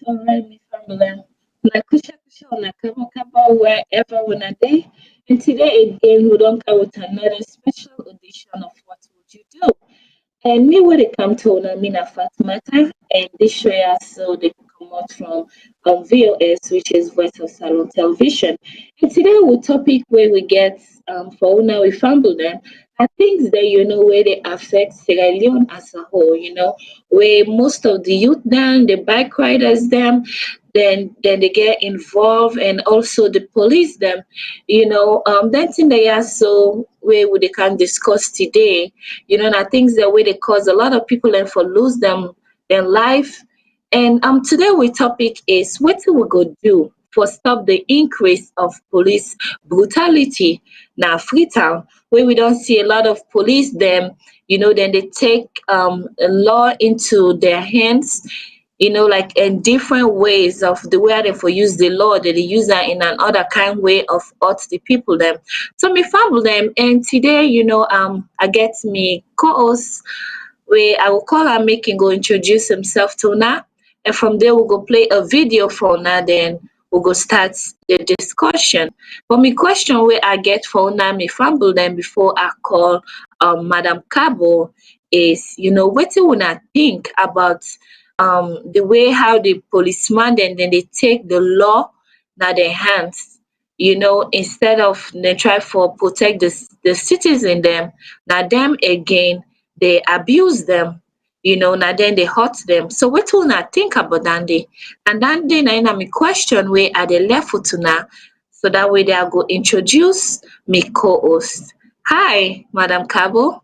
alright, my family. Na kusha kusha na kama kama wherever when a day. And today again we don't come with another special edition of What Would You Do? And me when it come to Mina Fatmata and this show ya so they come out from VOS, which is Voice of Salon Television. And today we topic where we get for now we fumble them are things that where they affect Sierra Leone as a whole, where most of the youth them, the bike riders them, then they get involved and also the police them, that thing they are so where we they can discuss today, I think that way they cause a lot of people and for lose them their life. And today we topic is what we go do for stop the increase of police brutality now Freetown, where we don't see a lot of police them, then they take a law into their hands, like in different ways of the way they for use the law, that they use that in another kind way of hurt the people them. So me family them and today, I get me co-host where I will call her making go introduce himself to now. And from there we'll go play a video for now, then we'll go start the discussion. But my question where I get for now, me family them before I call Madam Cabo is, what do you wanna think about the way how the policeman then they take the law now their hands, instead of they try for protect the citizen them, now them again they abuse them, now then they hurt them. So what do you think about that day? And then na my question where are they left for now? So that way they are go introduce me co-host. Hi, Madam Cabo.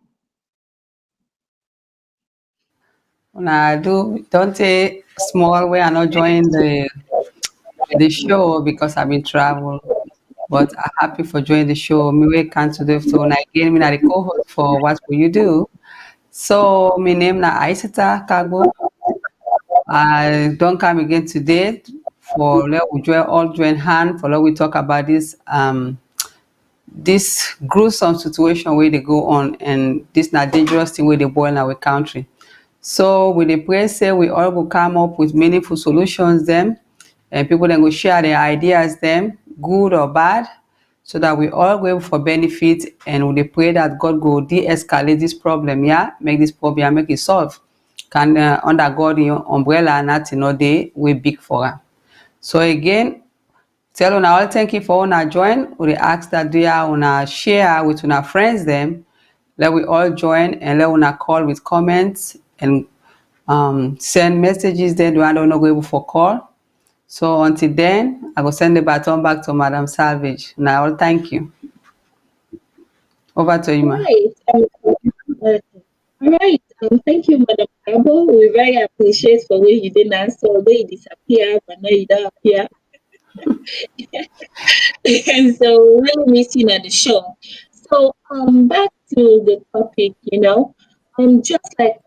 Una don't say small way I not join the show because I've been travel. But I'm happy for joining the show. Me we can't do so na again me na the co-host for What Will You Do? So my name na Aisata Kagbo. I don't come again today for let we join hand for let we talk about this gruesome situation where they go on and this not dangerous thing where they boil in our country. So with the pray say we all will come up with meaningful solutions them and people then will share their ideas them, good or bad, so that we all go for benefit and we pray that God go de-escalate this problem, yeah, make this problem, make it solve. Can under God umbrella not day we big for her. So again, tell una all thank you for una join. We ask that they are una share with una friends them. Let we all join and let una call with comments and send messages then. I don't know go able for call. So until then, I will send the baton back to Madam Salvage. Now all thank you. Over to you, ma. Right. Uh, all right. Thank you, Madam Cabo. We very appreciate for where you didn't answer, where you disappear, but now you don't appear. And so we'll miss you at the show. So back to the topic, just like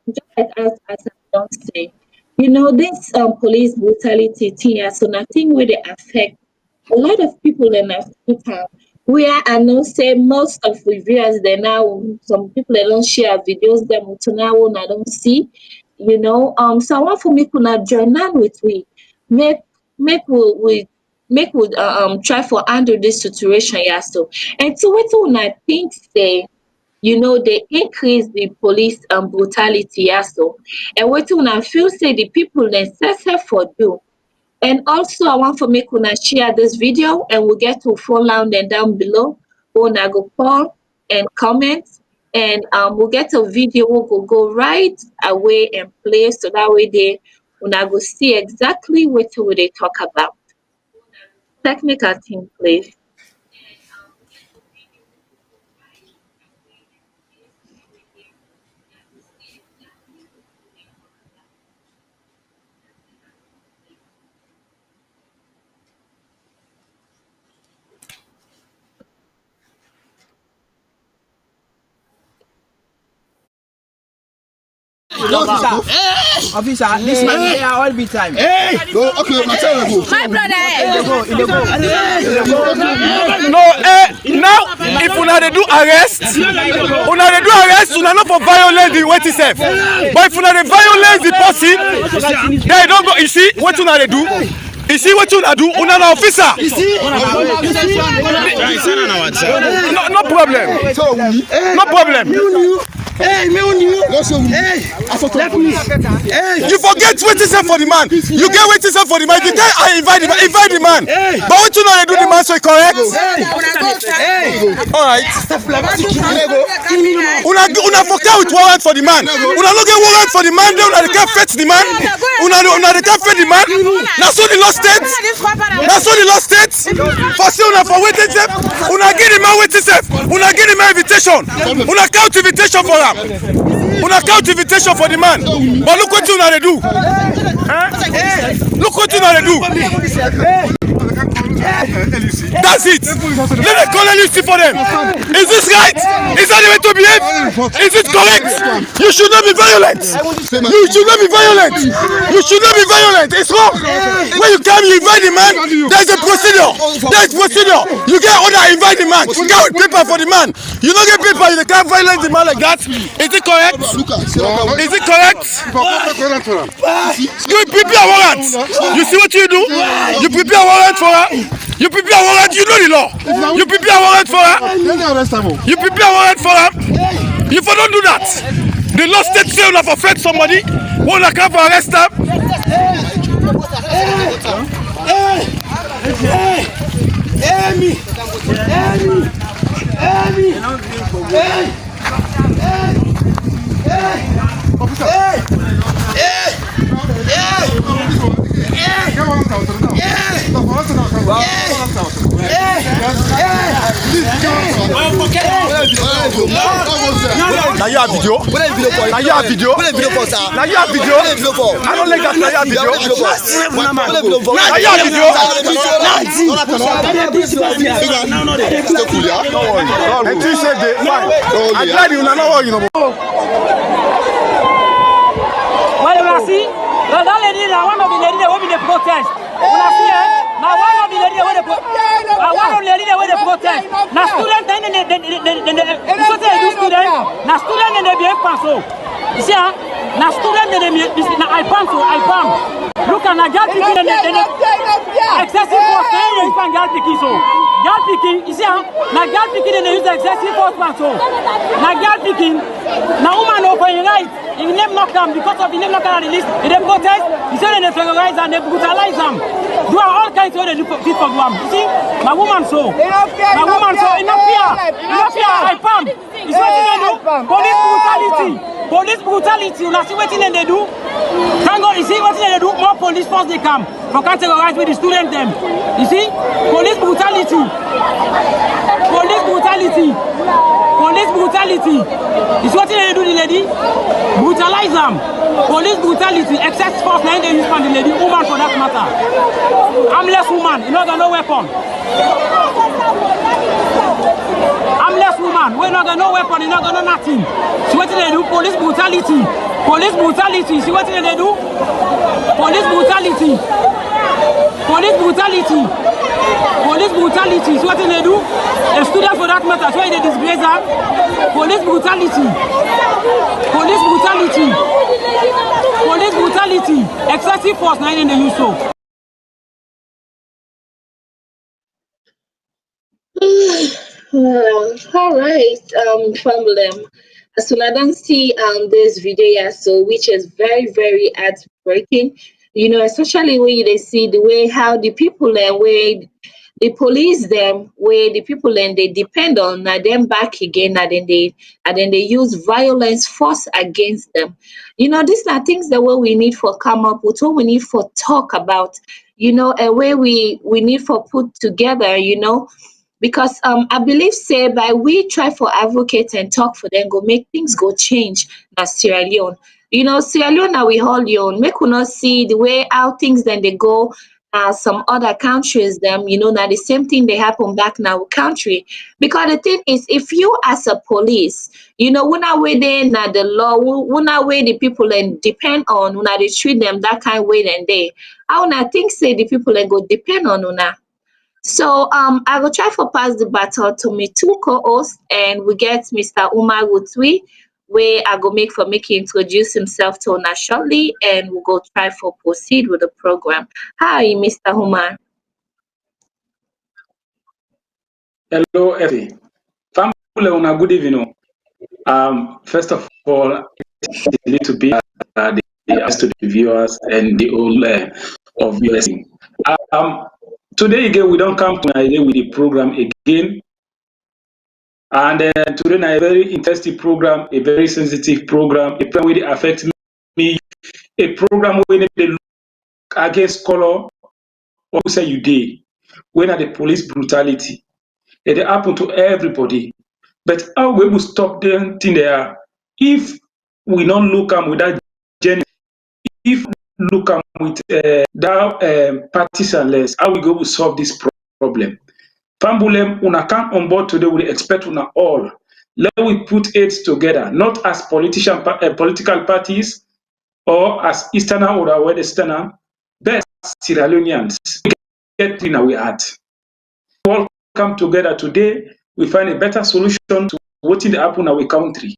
as I don't say, this police brutality thing, yeah, so nothing will affect a lot of people in Africa. Where I know say most of the viewers they now some people they don't share videos them to now I don't see, so I want for me to join on with we make make we make we try for handle this situation, yeah. So and so what I think say, they increase the police brutality, yeah. So and what I feel say the people necessary for do. And also, I want for make una share this video and we'll get to follow and down below. Una go call and comment and we'll get a video we'll go right away and play so that way they una go see exactly what will they talk about. Technical team, please. No, officer, this man here all the time. Hey, go, okay, my turn go. My brother, Go. No, no, if una dey do arrest, una not for violate the waiting self. But if una dey violate the person, they don't go. You see what una dey do? You see what una do? Una na officer. No problem. No problem. Hey, me on you. Hey, let me. Hey, you forget what is for the man. You get what is for the man. You tell I invite the man. But what you know they do the man so correct? Hey. All right. Una forget with warrant for the man. Una no get warrant for the man. Una they can't fetch the man. Una they can't fetch the man. Now so the lost state. Now so the lost state. For say una for waiting self. Una give the man waiting self. Una give the man invitation. Una count invitation for him. Una count invitation for the man. But look what you know they do. Look what you know they do. That's it. Let the call LUC for them. Is this right? Is that the way to behave? Is it correct? You should not be violent. You should not be violent. You should not be violent. It's wrong. When you come, you invite the man. There's a procedure. There's procedure. You get order, invite the man. You get with paper for the man. You don't get paper, you can't violate the man like that. Is it correct? Is it correct? You prepare warrant. You see what you do? You prepare warrant for her. You prepare warrant, you know the law. You prepare warrant for her. You prepare warrant for her. If you don't do that, the law state say you have offended somebody, won't come for arrest them. Now you have video. Now you have video. Now you have video. I don't like that. Now you have video. Now you have video. And you said that. I glad you know you know. Well, you see, that lady, one of the ladies that will be the protest. Now one of the ladies that will protest. Now students, now students and they behave so. You see, now students and they behave. Now I pump. Look at now girl picking excessive force. They use girl picking so. Girl picking, you see, now girl picking and they use excessive force so. Now girl picking, now woman open right. If name not come because of the name not come release, they protest. You say they terrorize and they brutalize them. Do all kinds of things for them. You see, my woman so, enough fear. I pump. You see what they do? Police brutality. You see what they do? Thank God. You see what they do? More police force they come for can't terrorize with the students them. You see, police brutality. You see what they do, the lady? Brutalize them. Police brutality, excess force, now they use for the lady, woman for that matter. Armless woman, you know, got no weapon. Armless woman, we not got no weapon, you not got no nothing. See what they do? Police brutality. See what they do? Police brutality. See what they do? A student for that matter, so they disgrace her. Police brutality. Excessive force, now in the use so. All right, family. So I don't see this video so which is very, very heartbreaking. You know, especially when they see the way how the people and where the police them, where the people and they depend on them back again, and then they use violence force against them. You know, these are things that what we need for come up with, what we need for talk about. You know, a way we need for put together. You know. Because I believe say by we try for advocate and talk for them go make things go change na Sierra Leone. You know, Sierra Leone now we hold Leone. Make we not see the way how things then they go some other countries them, you know, now the same thing they happen back in our country. Because the thing is if you as a police, you know, when I way they na the law, when I way the people and depend on when they treat them that kind of way then they how na think say the people and go depend on una. So I will try for pass the baton to me two co-hosts, and we get Mr. Umar Gutwi, where I go make he introduce himself to us shortly, and we'll go try for proceed with the program. Hi, Mr. Umar. Hello, Effie. Family, una good evening. First of all, it's a little bit to the viewers and the whole of viewers. Today again, we don't come to Nigeria with the program again, and today a very interesting program, a very sensitive program, a program which affect me, a program where they look against color or say you did, when are the police brutality. It happen to everybody. But how we will stop them thing there if we don't look at with that gen, if look at with that partisans, how we go to solve this problem? Fambulem, una come on board today, we expect una all. Let we put aids together, not as political parties or as Easterner or Westerner, but as Sierra Leoneans. We get in our heart. All come together today, we find a better solution to what in happen in our country.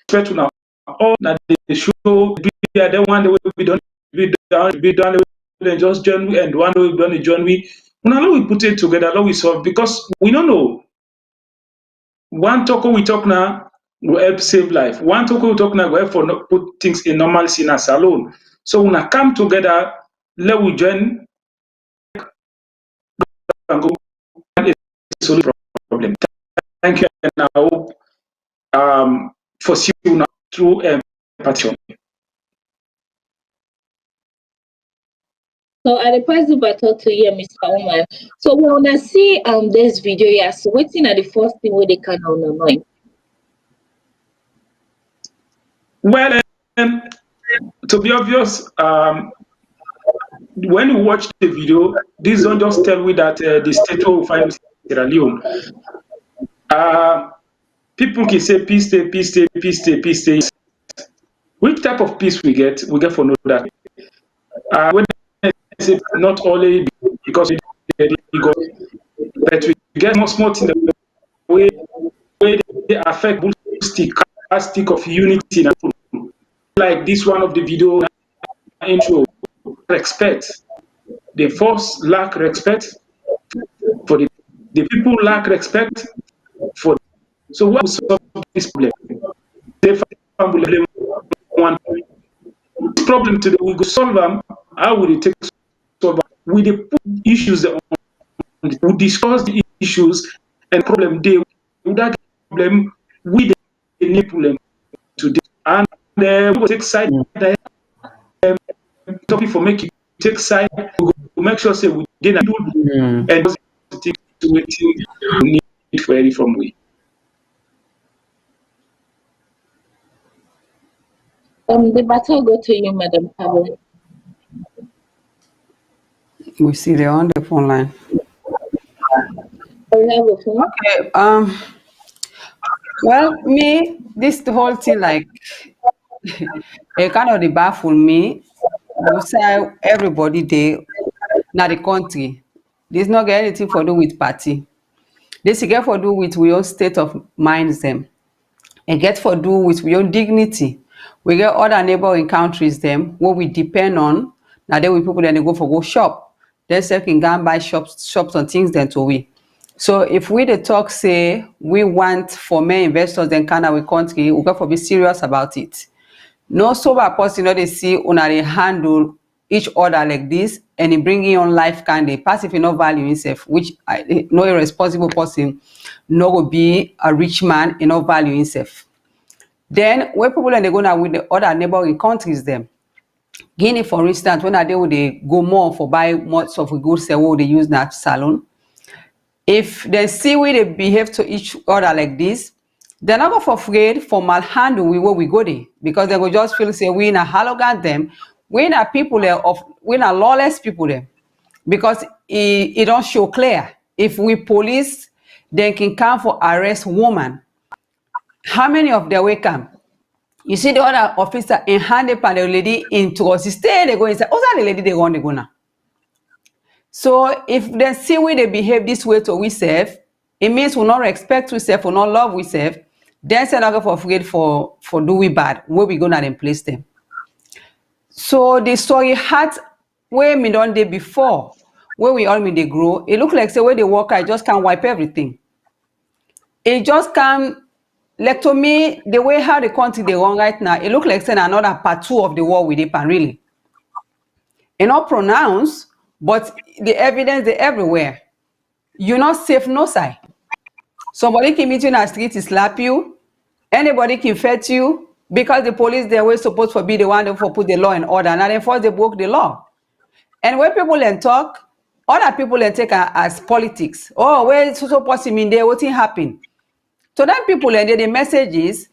Expect una all na the show we are the one that we don't be done then just join we and one way we don't join we. Now we put it together, now we solve because we don't know. One talk we talk now will help save life. One talk we talk now will help for not put things in normalcy in a salon. So when I come together, let we join and go and solve the problem. Thank you, and I hope for you now through empathy. So I pass the baton to you, Mr. Umar. So we wanna see this video here. So what's in the first thing where they can on the mind? Well, to be obvious, when you watch the video, this don't just tell me that the state will find Sierra Leone. People can say peace, stay, peace, stay, peace, stay, peace, stay. Which type of peace we get for know that. When I say not only because we go, but we get more small in the way they affect stick of unity. Like this one of the video intro, respect. The force lack respect for the people lack respect for. So what will solve this problem? One problem today we go solve them. How will it take solve them? We dey put issues on. We discuss the issues and problem they without problem we dey need problem today and we go take side. Topic for make you take side, we go make sure say we dey and to wetin we need for any from we. The baton go to you, Madam Pablo. We see they're on the phone line. Okay. Well, me, this the whole thing like it kind of baffle me. We say everybody there, now the country. This not get anything for do with party. This get for do with we own state of minds them. It get for do with we own dignity. We get other neighboring countries them what we depend on. Now there we people then they go shop. They say can go and buy shops on things then to we. So if we the talk say we want for many investors then can our country, we got to be serious about it. No sober person, they see una they handle each other like this and it bringing on life can they passive enough value himself, which no irresponsible person no will be a rich man enough value himself. Then when people and they go now with the other neighboring countries them. Guinea, for instance, when they go more for buy much of a goods they use that salon. If they see where they behave to each other like this, they're not going afraid for malhandle we where we go there because they will just feel say we na arrogant them, we na people there of we na lawless people there because it don't show clear. If we police, they can come for arrest woman. How many of them will come? You see the other officer in hand upon the lady into us. Stay they go inside. Also the lady they want to go now. So if they see we they behave this way to we self, it means we not respect we self, we not love we self. Then say not for afraid for do we bad. Where we gonna then place them? So the story had where me done day before, where we all me they grow. It look like say where they work, I just can't wipe everything. It just can't. Like to me, the way how the country they run right now, it look like saying another part 2 of the war with it, and really. It's not pronounced, but the evidence they everywhere. You're not safe no side. Somebody can meet you in the street and slap you. Anybody can fetch you because the police they were supposed to be the one that for put the law in order. And then first they broke the law. And when people then talk, other people then take as politics. Oh, where so person in there, what thing happen? So then people and the message is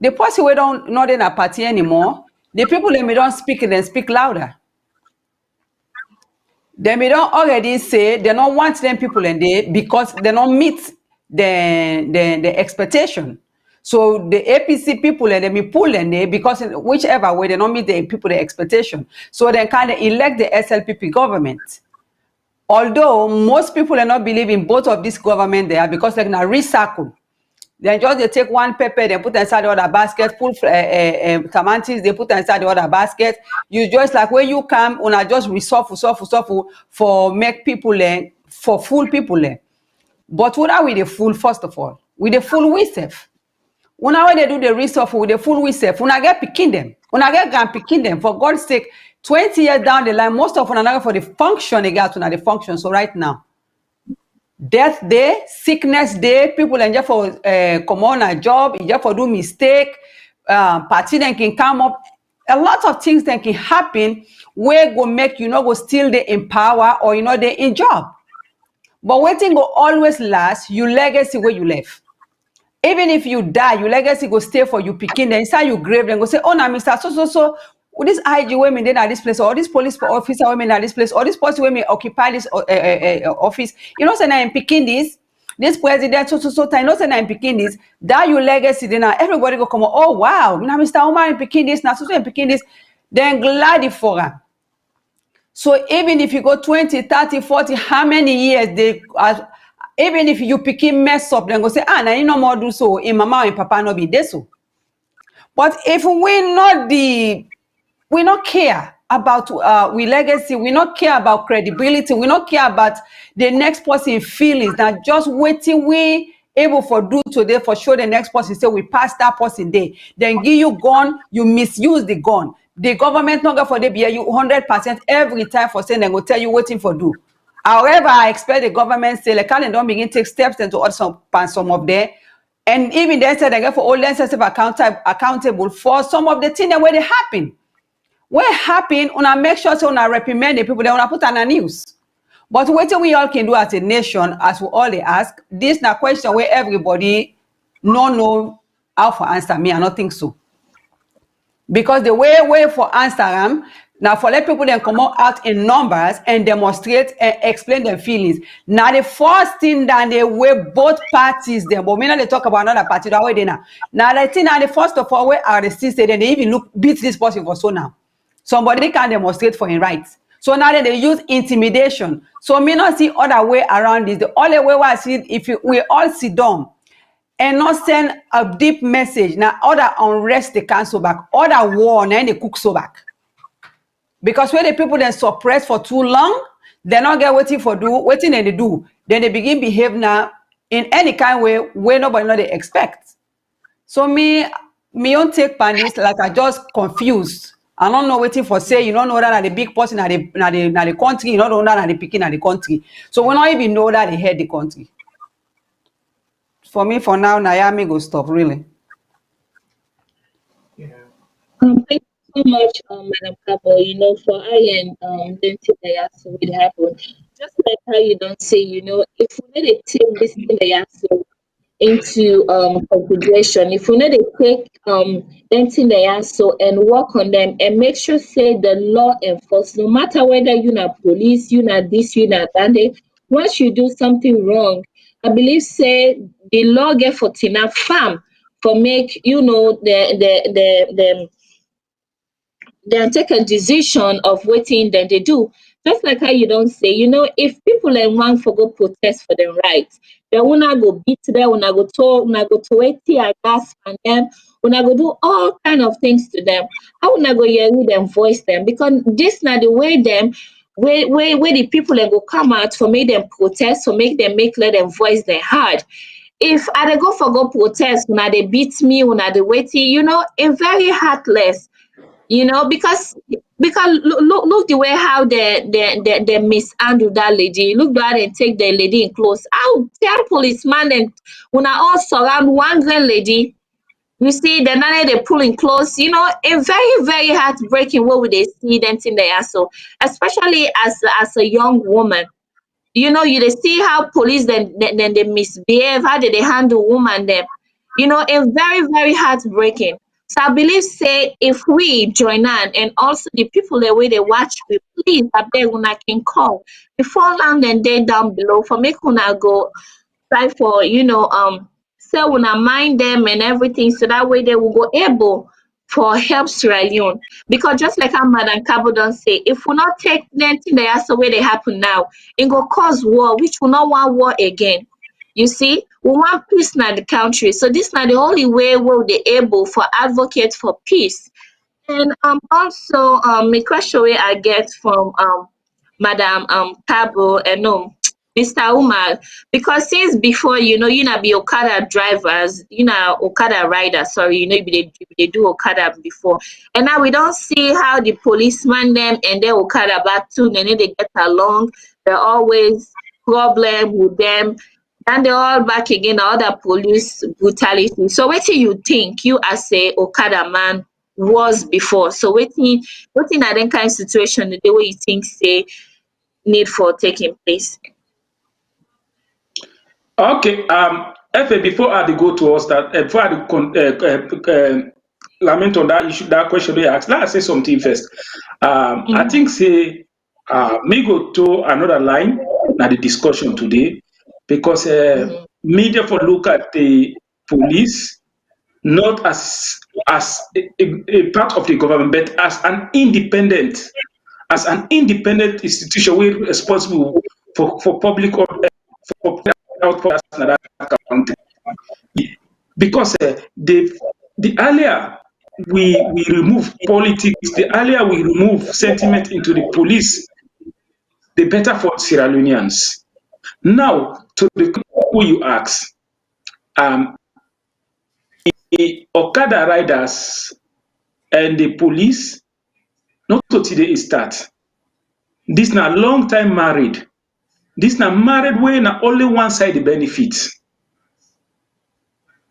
the person we don't not in a party anymore. The people that may don't speak and then speak louder. They may don't already say they don't want them people in there because they don't meet the expectation. So the APC people and they may pull in there because in whichever way they don't meet the people the expectation. So they kind of elect the SLPP government. Although most people are not believing both of this government there because they're gonna recycle. Then just they take one pepper, they put inside the other basket, full tomatoes, they put inside the other basket. You just like when you come, una just resuffle for make people learn, for fool people learn. But what are we the fool first of all? We the fool we self. Una when they do the resuffle with the fool we self, una get picking them, una get grand picking them. For God's sake, 20 years down the line, most of una for the function they got the function. So right now. Death day, sickness day, people and just for come on a job, just for do mistake, party then can come up. A lot of things that can happen where go make you know go still they in power or you know they in job. But waiting go always last, you legacy where you left. Even if you die, your legacy go stay for you picking then inside your grave, then go say, oh, now Mr. So with this IG women then at this place, or this police officer women at this place, or this person women occupy this office. You know, say I'm picking this president, so time, you know, say I'm picking this, that your legacy, then everybody go come, oh wow, now Mr. Omar I'm picking this, now so I'm picking this, then glad for her. So even if you go 20, 30, 40, how many years they even if you picking mess up, then go say, now you no more do so, in mama and papa no be this so. But if we not care about we legacy, we not care about credibility, we not care about the next person feelings. Now just waiting we able for do today for sure the next person say we pass that person day. Then give you gun, you misuse the gun. The government not go for the beer you 100% every time for saying they go tell you waiting for do. However, I expect the government say like can don't begin take steps into also some of them. And even then said they get for all sensitive accountable for some of the things that where they happen. What happen, una make sure so una reprimand the people that una put on the news. But what we all can do as a nation, as we all they ask, this is a question where everybody no know how to answer me. I don't think so. Because the way for answer them, now for let people then come out in numbers and demonstrate and explain their feelings. Now the first thing that they way both parties them, but when they talk about another party that way they now. Now the thing that the first of all where are the sisters, then they even beat this person for so now. Somebody can demonstrate for his rights. So now they use intimidation. So me not see other way around this. The only way I see if we all sit down and not send a deep message. Now other unrest they cancel back. Other war and they cook so back. Because when the people then suppress for too long, they not get waiting and they do. Then they begin behave now in any kind of way where nobody know they expect. So me don't take panics like I just confused. I don't know waiting for say you don't know that the big person at the country, you don't know that the picking at the country. So we don't even know that they head the country. For me, for now, Naomi go stop really. Thank you so much, Madam Cabo. You know, for I and then so it happened. Just like how you don't say, you know, if we need to take this thing so into consideration, if we need to take them thing so and work on them and make sure say the law enforced, no matter whether you're not police, you're not this, you're not that. Once you do something wrong, I believe say the law get for tina farm for make you know then take a decision of waiting then they do. just like how you don't say, if people want for go protest for their rights, they wanna go beat them, wanna go to tear gas and them, wanna go do all kind of things to them. I wanna go hear them voice them because this not the way them where the people then go come out for make them protest, for make them let them voice their heart. If I dey go for go protest, una they beat me, una they wait, it's very heartless. Because look the way how they mishandle that lady. Look how they take the lady in close. How tell policeman and when I all surround one grand lady, you see the nanny they pulling close. A very very heartbreaking what would they see them in there. So especially as a young woman, you they see how police then they misbehave, how they handle woman them. A very, very heartbreaking. So I believe say if we join on and also the people the way they watch we please I beg una can call before land and day down below for make una go try for say una mind them and everything so that way they will go able for help Sierra Leone. Because just like how Madam Cabo don't say, if we not take anything that has the way they happen now, it go cause war, which will not want war again. You see, we want peace in the country. So this is not the only way we'll be able for advocate for peace. And also a question where I get from Madam Cabo and no Mr. Umar, because since before you know be Okada drivers, Okada riders, sorry, they do Okada before. And now we don't see how the policeman them and their Okada back too, and then they get along. They're always problem with them. And they're all back again, all the police brutality. So what do you think you as a Okada man was before? So waiting at that kind of situation the way you think say need for taking place. Okay. Efe, before I dey go towards that, before I dey lament on that issue, that question they asked, let us say something first. I think say me go to another line na the discussion today because media for look at the police not as a part of the government, but as an independent institution we responsible for public order, for output in that country. Because the earlier we remove politics, the earlier we remove sentiment into the police, the better for Sierra Leoneans. Now, to the who you ask, the Okada riders and the police, not to today start. This na long time married. This na married way na only one side the benefits.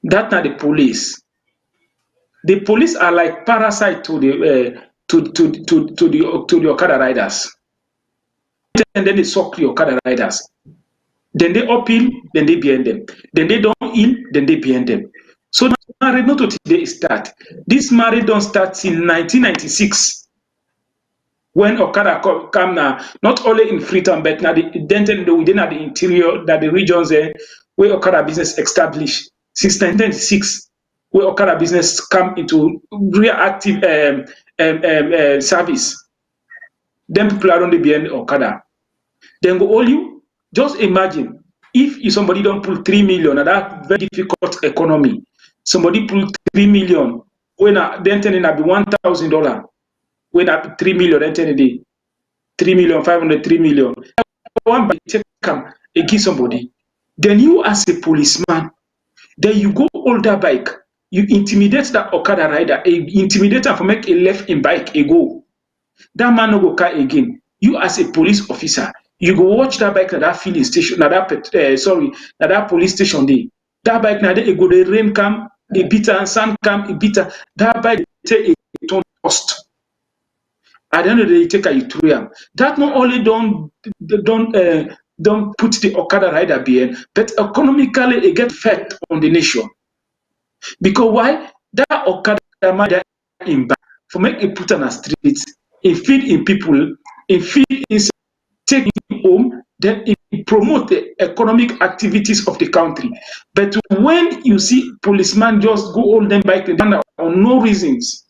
That na the police. The police are like parasite to the Okada riders. And then they suck the Okada riders. Then they appeal, then they behind them. Then they don't heal, then they behind them. So married not to today start. This marriage don't start till 1996. When Okada come now, not only in Freetown, but now within the interior, that the regions there where Okada business established since 1996, where Okada business come into real active service. Then people are on the behind Okada. Then go all you just imagine if somebody don't pull 3 million at that very difficult economy, somebody pull 3 million when then turning at be $1,000. When at 3 million, then 10 a day, 3 million, 500, 3 million. One by take come give somebody. Then you as a policeman, then you go hold that bike, you intimidate that Okada rider, intimidate her for make a left in bike, a go. That man no go car again. You as a police officer, you go watch that bike at that filling station, at that police station there. That bike now they go the rain come, a bitter, sun come, a bitter. That bike take a ton cost. At the end of the day, you take a Ethereum. That not only don't put the Okada rider behind, but economically it get effect on the nation. Because why? That Okada rider in back for make it put on the streets, it feed in people, it feed in take home, then it promote the economic activities of the country. But when you see policemen just go hold them back on no reasons,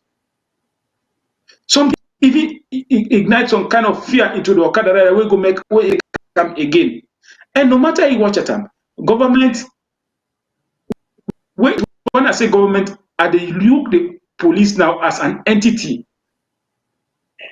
some even ignite some kind of fear into the Okada rider. We go make way come again. And no matter you watch at them, government. When I say government, are they look the police now as an entity?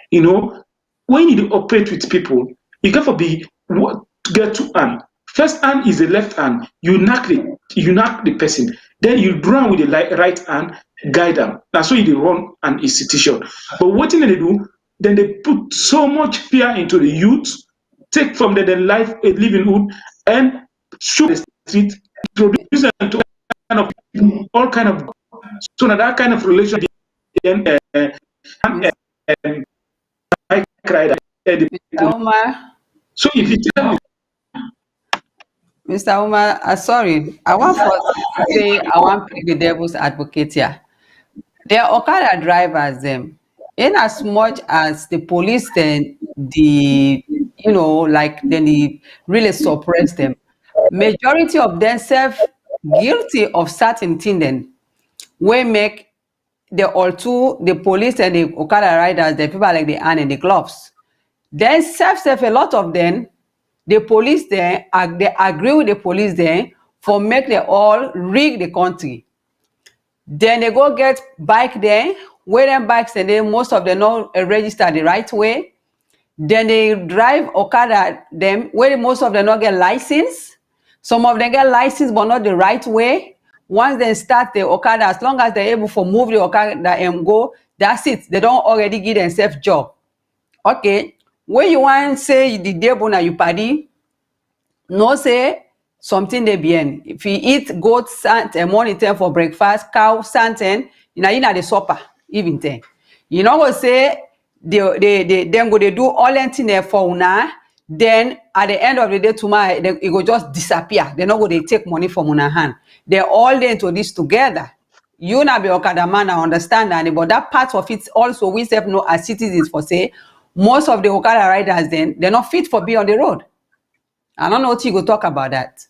You know, when you operate with people, you got to be to get two hand. First hand is the left hand. You knock the person. Then you run with the right hand, guide them. That's why you run an institution. But what do they do? Then they put so much fear into the youth, take from them the life a livelihood, and shoot the street, introduce them to kind of all kind of so now that kind of relation so if you tell me Mr. Umar, sorry, I want to say I want to play the devil's advocate here. They are Okada drivers, them. In as much as the police then then they really suppress them. Majority of them self guilty of certain things then we make the police and the Okada riders, the people like the hand and the gloves. Then self a lot of them, the police there, they agree with the police there for make they all rig the country. Then they go get bike there, where them bikes and then most of them not register the right way. Then they drive Okada them, where most of them not get license. Some of them get license but not the right way. Once they start the Okada, as long as they're able to move the Okada and go, that's it. They don't already give themselves job. Okay. When you want to say the day when you party, no say something they bien. If you eat goat and morning time for breakfast, cow something, you know the supper even then. You know what say they then go they do all anything there for una. Then at the end of the day tomorrow it will just disappear. They're not going to take money from una hand. They're all there into this together. You na be Okada man, I understand that, but that part of it also we have know as citizens for say most of the Okada riders then they're not fit for be on the road. I don't know what you go talk about that.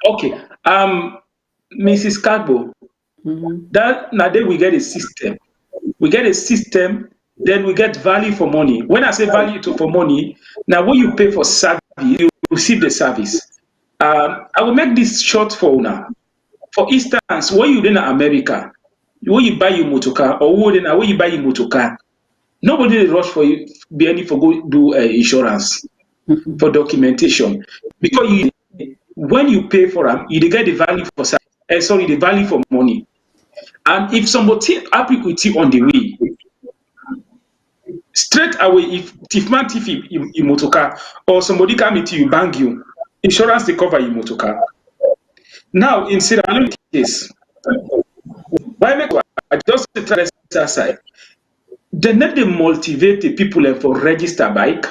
Okay. Mrs. Carbo, that now then we get a system. We get a system, then we get value for money. When I say value for money, now when you pay for service, you receive the service. I will make this short for now. For instance, when you in America, when you buy your motor car, or when you buy your motor car, nobody will rush for you, be any for go do insurance for documentation. Because when you pay for them, you get the value for the value for money. And if somebody happy with you on the way, straight away, if man thief your motor car or somebody come into you, bang you, insurance they cover your motor car. Now in Sierra Leone case, why make I just try to side? They need to motivate the people for register bike.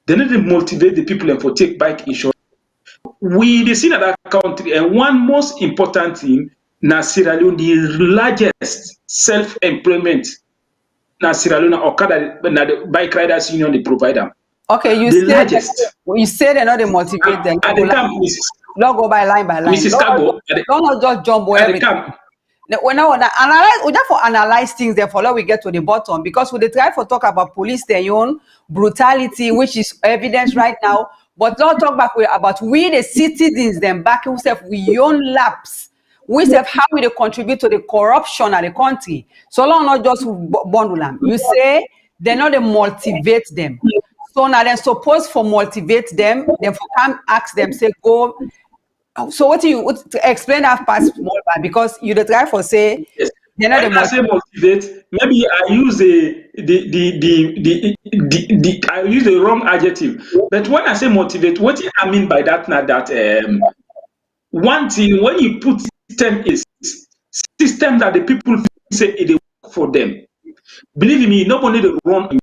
They need to motivate the people for take bike insurance. We see that country, and one most important thing, na Sierra Leone, the largest self-employment. Na Sierra Leone, Okada, na the bike riders union they provide them. Okay, you say they're not they motivate them. At the camp, Don't go by line by line. Mrs. Carbo, Don't just jump over everything. When we just for analyze things, therefore we get to the bottom because we try to talk about police their brutality, which is evidence right now. But don't talk about we the citizens them back ourselves we own laps. We say how we contribute to the corruption of the country. So long not just bundle them. You say they're not they motivate them. So now they're supposed for motivate them, then for come ask them, say go. So what to explain that part more because you the try for say yes. They're not when I say motivate, maybe I use I use the wrong adjective. But when I say motivate, what I mean by that now that one thing when you put system that the people say it work for them. Believe me, nobody the wrong.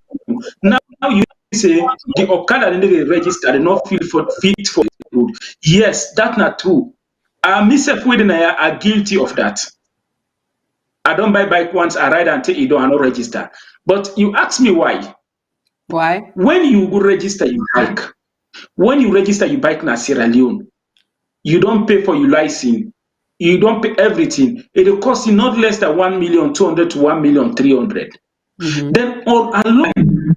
Now you say the Okada they register, they not fit for the road. Yes, that's not true. Myself within I are guilty of that. I don't buy bike once, I ride until you don't not register. But you ask me why. Why? When you go register your bike, when you register your bike in Sierra Leone, you don't pay for your license. You don't pay everything. It will cost you not less than 1,200,000 to 1,300,000. Then all along,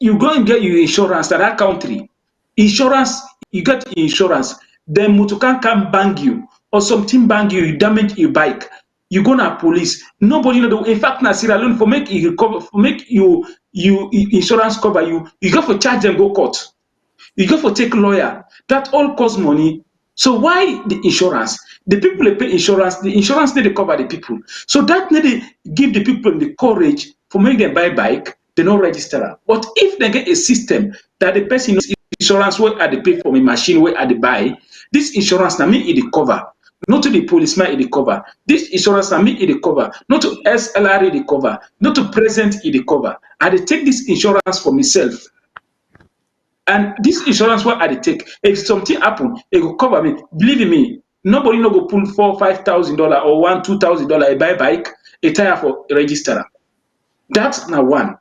you go and get your insurance at that country. Insurance, you get insurance. Then Mutukan can bang you or something bang you, you damage your bike. You go to police. Nobody know. In fact, na Sierra Leone for make you recover, for make you insurance cover you. You go for charge and go court. You go for take lawyer. That all costs money. So why the insurance? The people they pay insurance. The insurance need to cover the people. So that need to give the people the courage for make them buy bike. They not register am. But if they get a system that the person knows insurance where are they pay for a machine where are they buy, this insurance na me it dey cover. Not to the policeman it dey cover. This insurance na me it dey cover. Not to SLR it dey cover. Not to present it dey cover. I dey take this insurance for myself. And this insurance what I dey take, if something happen, it will cover me. Believe me, nobody no go pull $4,000-5,000 or $1,000-2,000 a buy bike, a tire for a register. That's now one.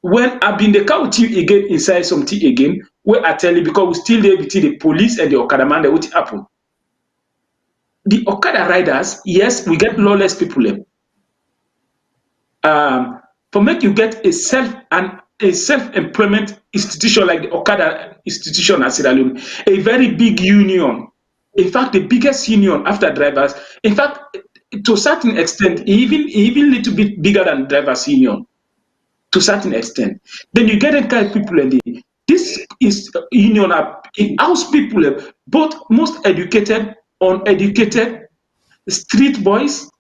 When I been the car with you again inside something again, where I tell you because we still there between the police and the Okada man, what happen? The Okada riders, yes, we get lawless people. For make you get a self-employment institution like the Okada institution at Sierra Leone, a very big union. In fact, the biggest union after drivers. In fact, to a certain extent, even a little bit bigger than drivers union. To a certain extent, then you get a kind of people in this is union it house people, both most educated, uneducated, street boys,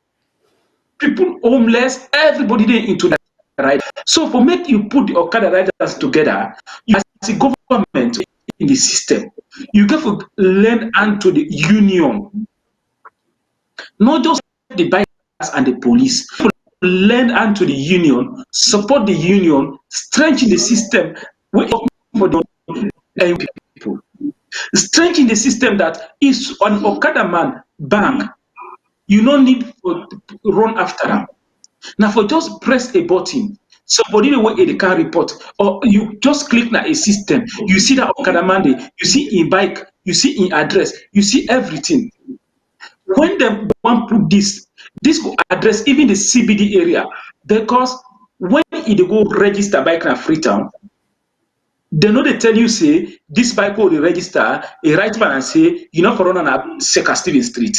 people homeless, everybody there into that right. So for make you put the Okada riders together, you as a government in the system, you have to lend hand to the union, not just the bikers and the police. Lend hand to the union, support the union, strengthen the system for the people. Strengthen the system that is an Okada man bank, you don't need to run after them. Now for just press a button, somebody the way they can report, or you just click na a system, you see that Okada man there, you see in bike, you see in address, you see everything. When they want put this will address even the CBD area, because when they go register bike in Freetown, they know they tell you say this bike will register a right man and say you know for run on Second Stephen Street.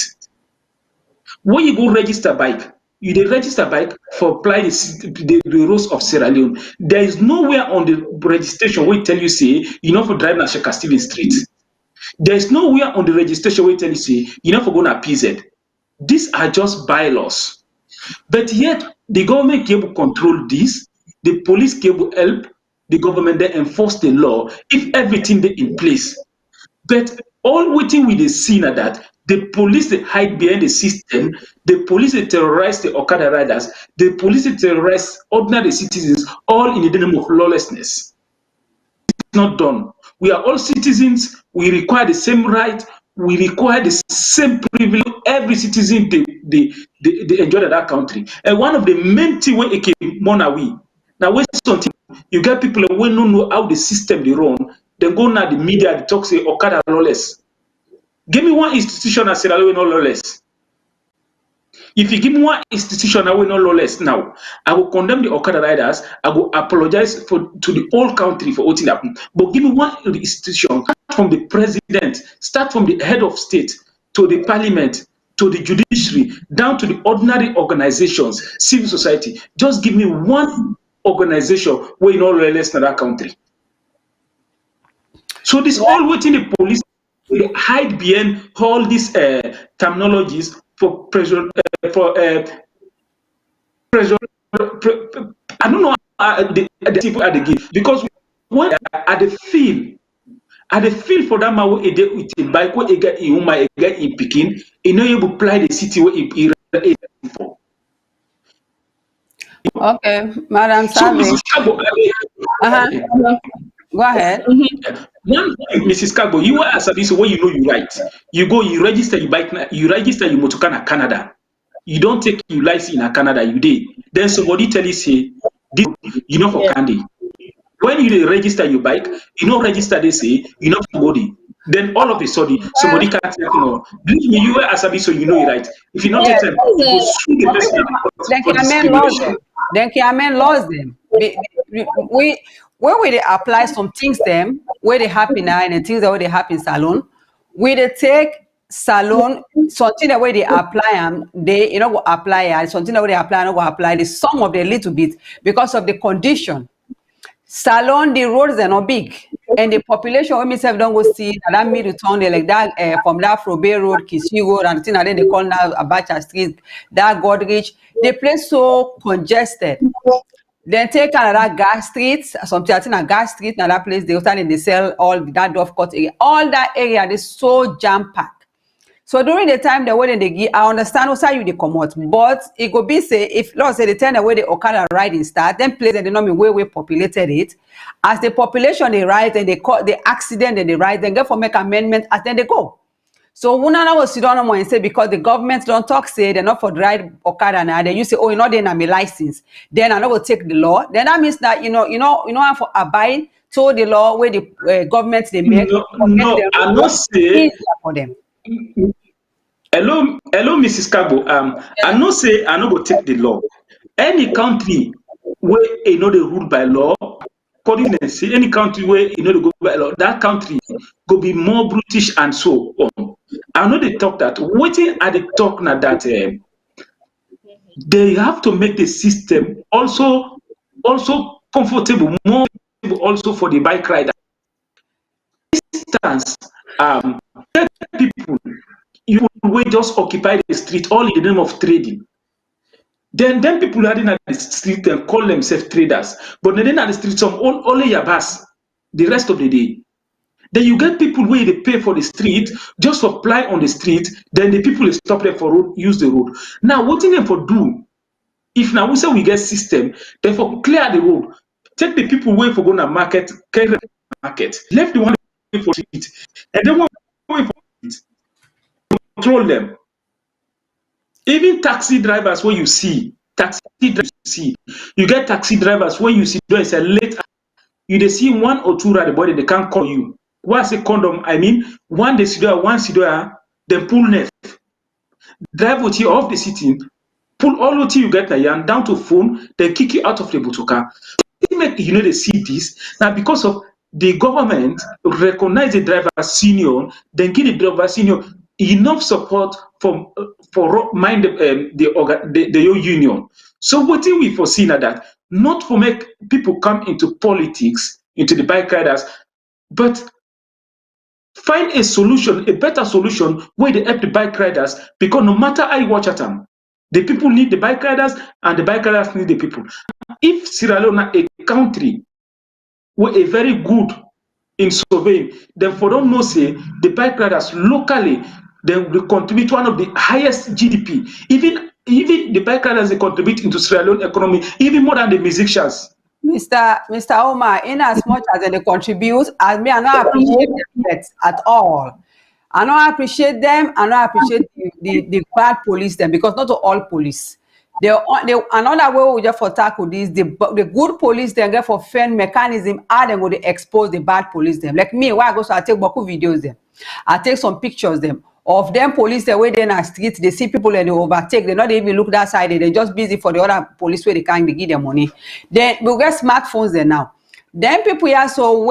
When you go register bike, you dey register bike for apply the rules of Sierra Leone. There is nowhere on the registration where it tell you say you know for drive on Second Stephen Street. There is nowhere on the registration where it tell you say you know for go na PZ. These are just bylaws. But yet, the government can control this, the police can help the government then enforce the law if everything is in place. But all waiting with the scene that the police they hide behind the system, the police they terrorize the Okada riders, the police they terrorize ordinary citizens, all in the name of lawlessness. It's not done. We are all citizens, we require the same right, we require the same privilege. Every citizen they enjoy that country. And one of the main things when it came Monawi. Now when something you get people who don't know how the system they run, they go now the media they talk say Okada lawless. Give me one institution as Sierra Leone lawless. If you give me one institution that will not lawless now, I will condemn the Okada riders. I will apologize to the whole country for what happened. But give me one institution, start from the president, start from the head of state to the parliament, to the judiciary, down to the ordinary organizations, civil society. Just give me one organization where you know lawless in that country. So this all waiting the police they hide behind all these terminologies for pressure. Pressure. I don't know the people at the give because when at the feel for that man who with a bike where he get in Uma, he get in Peking, he know you apply the city where he for. Okay, Madam So Savage. Mrs. Kabo, Go ahead. one thing, Mrs. Kabo, you are as a service where you know you right. You go, you register your bike, you register your motorcar in Canada. You don't take your license in Canada, you did. Then somebody tell you say, this, you know for Candy. When you register your bike, you know register they say, you know somebody. Then all of a sudden, somebody can't take believe me, you are as a service so you know it right. If you not take them, you go sue the person for discrimination. then Kiamen lost them. We where we they apply some things them where they happen now and the things that where they happen salon, we they take salon something that where they apply them, they go apply it, something that where they apply go apply the some of the little bit because of the condition. Salon, the roads are not big. And the population when myself don't go see that middle town they like that from that Frobe Road, Kishi Road, and thing that they call now Abacha Street, that Godrich, the place so congested. Then take another gas streets, something I think a gas street, another place they stand and they sell all that Dove Court area. All that area is so jam-packed. So during the time the way they give, I understand also you they come out, but it could be say if Lord say the time the way the Okada riding start, then place and they know me where populated it. As the population they ride and they call the accident and they ride, then get for make amendment as then they go. So when I was sit down and say because the government don't talk say they're not for ride Okada now, then you say, oh, you know, then I'm a license. Then I know will take the law. Then that means that you know I'm for abide to the law where the government they make. No, I not say for them. Hello, Mrs. Cabo. I not say I not go take the law. Any country where they rule by law, according to say any country where they go by law, that country go be more brutish and so on. I know they talk that. Waiting at the talk now that they have to make the system also comfortable, more also for the bike rider. Instance, people you will just occupy the street all in the name of trading. Then people are in the street and call themselves traders, but then at the street some only yabas the rest of the day. Then you get people where they pay for the street, just apply on the street, then the people stop them for road, use the road. Now, what in them for do? If now we say we get system, then for clear the road, take the people where for going to market, carry the market, left the one for it, and then one way for it, control them. Even taxi drivers where you see, you get taxi drivers where you see there's a late, you they see one or two rider body they can't call you. What's a condom? I mean, one they see there, one see there, then pull left, drive with you off the city, pull all the you get there and down to phone, then kick you out of the butuka. You know they see this now because of the government recognize the driver senior, then give the driver senior enough support for mind the union. So what do we foresee now that not for make people come into politics, into the bike riders, but find a solution, a better solution where they help the bike riders, because no matter how you watch at them, the people need the bike riders and the bike riders need the people. If Sierra Leone, a country were a very good in surveying, then for them no say the bike riders locally then will contribute one of the highest GDP. Even the bike riders they contribute into Sierra Leone economy even more than the musicians. Mr. Omar, in as much as they contribute, I mean, I don't appreciate them at all. I don't appreciate them. I don't appreciate the bad police them, because not all police. Another way we just for tackle this, the good police them get for fend mechanism, how they go to expose the bad police them. Like me, where I go, so I take Boku videos them. I take some pictures them of them police the way they in the street, they see people and they overtake, they not even look that side, they just busy for the other police where they can't give them money. Then we get smartphones there now. Then people here so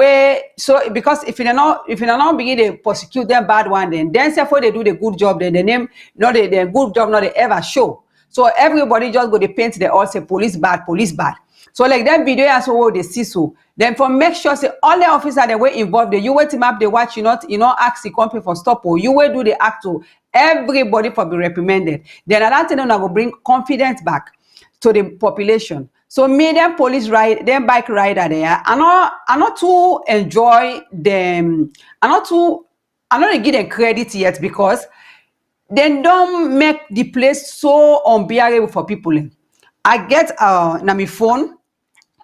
because if you not begin to prosecute them bad one, then say for they do the good job, then the name not the good job not they ever show. So everybody just go to paint they all say police bad. So like that video as well they see so. Then for make sure say all the officers that were involved, you wait team up they watch, you not ask the company for stop or you will do the act to everybody for be reprimanded. Then another thing will bring confidence back to the population. So me them police ride, them bike rider there, I not to enjoy them. I not give them credit yet because they don't make the place so unbearable for people. I get na my phone,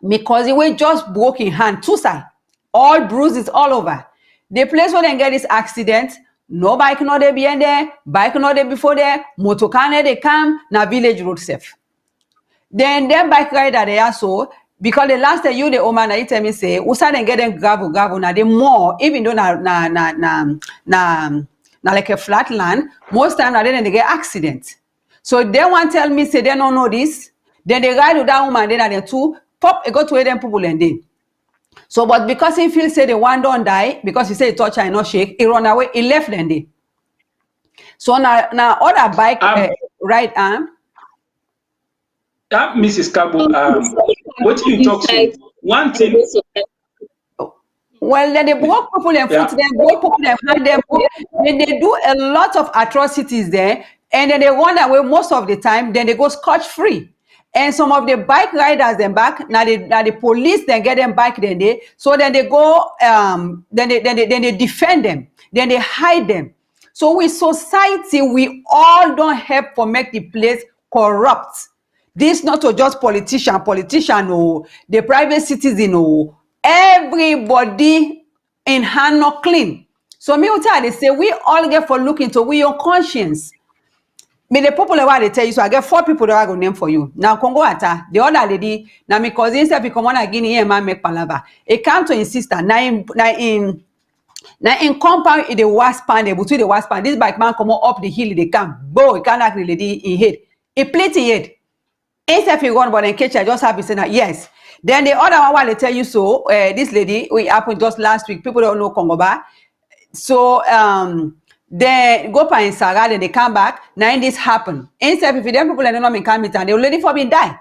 my cousin we just broke in hand, two sides, all bruises all over. The place where they get this accident, no bike not there behind there, bike not there before there, motor car they come, na village road safe. Then them bike rider they are so, because the last time you the woman you tell me say, we start get them gravel na they more, even though na like a flat land, most time na then they get accident. So they want tell me say they don't know this. Then they ride with that woman, then and the two pop, it go to them people and then. So, but because he feels say the one don't die, because he say he touch and not shake, he run away, he left then they. So now other bike right arm. Mrs. Kabo, what do you talk to? One thing. Well, then they broke people and foot them, broke people and hurt them. Then they do a lot of atrocities there, and then they run away most of the time. Then they go scotch-free. And some of the bike riders then back. Now the police then get them back. Then they go. Then they defend them. Then they hide them. So with society, we all don't help for make the place corrupt. This not to just politician, or the private citizen, or everybody in hand not clean. So me will tell they say we all get for looking to we your conscience. Me the popular one they tell you, so I get 4 people that I go name for you. Now Congo Ata, the other lady, now me cousin say come on again here man make palava. It come to his sister. Now in compound in the worst pan, between the worst pan, this bike man come up the hill, they come, boy, he can't actually lady in head. He plate in head. Instead he run, but in case I just have to say that yes. Then the other one while they tell you so, this lady, we happened just last week, people don't know Congoba. So they go by in Sarah, then they come back. Now this happen. Instead, if them people don't know me come meet and they already for me die.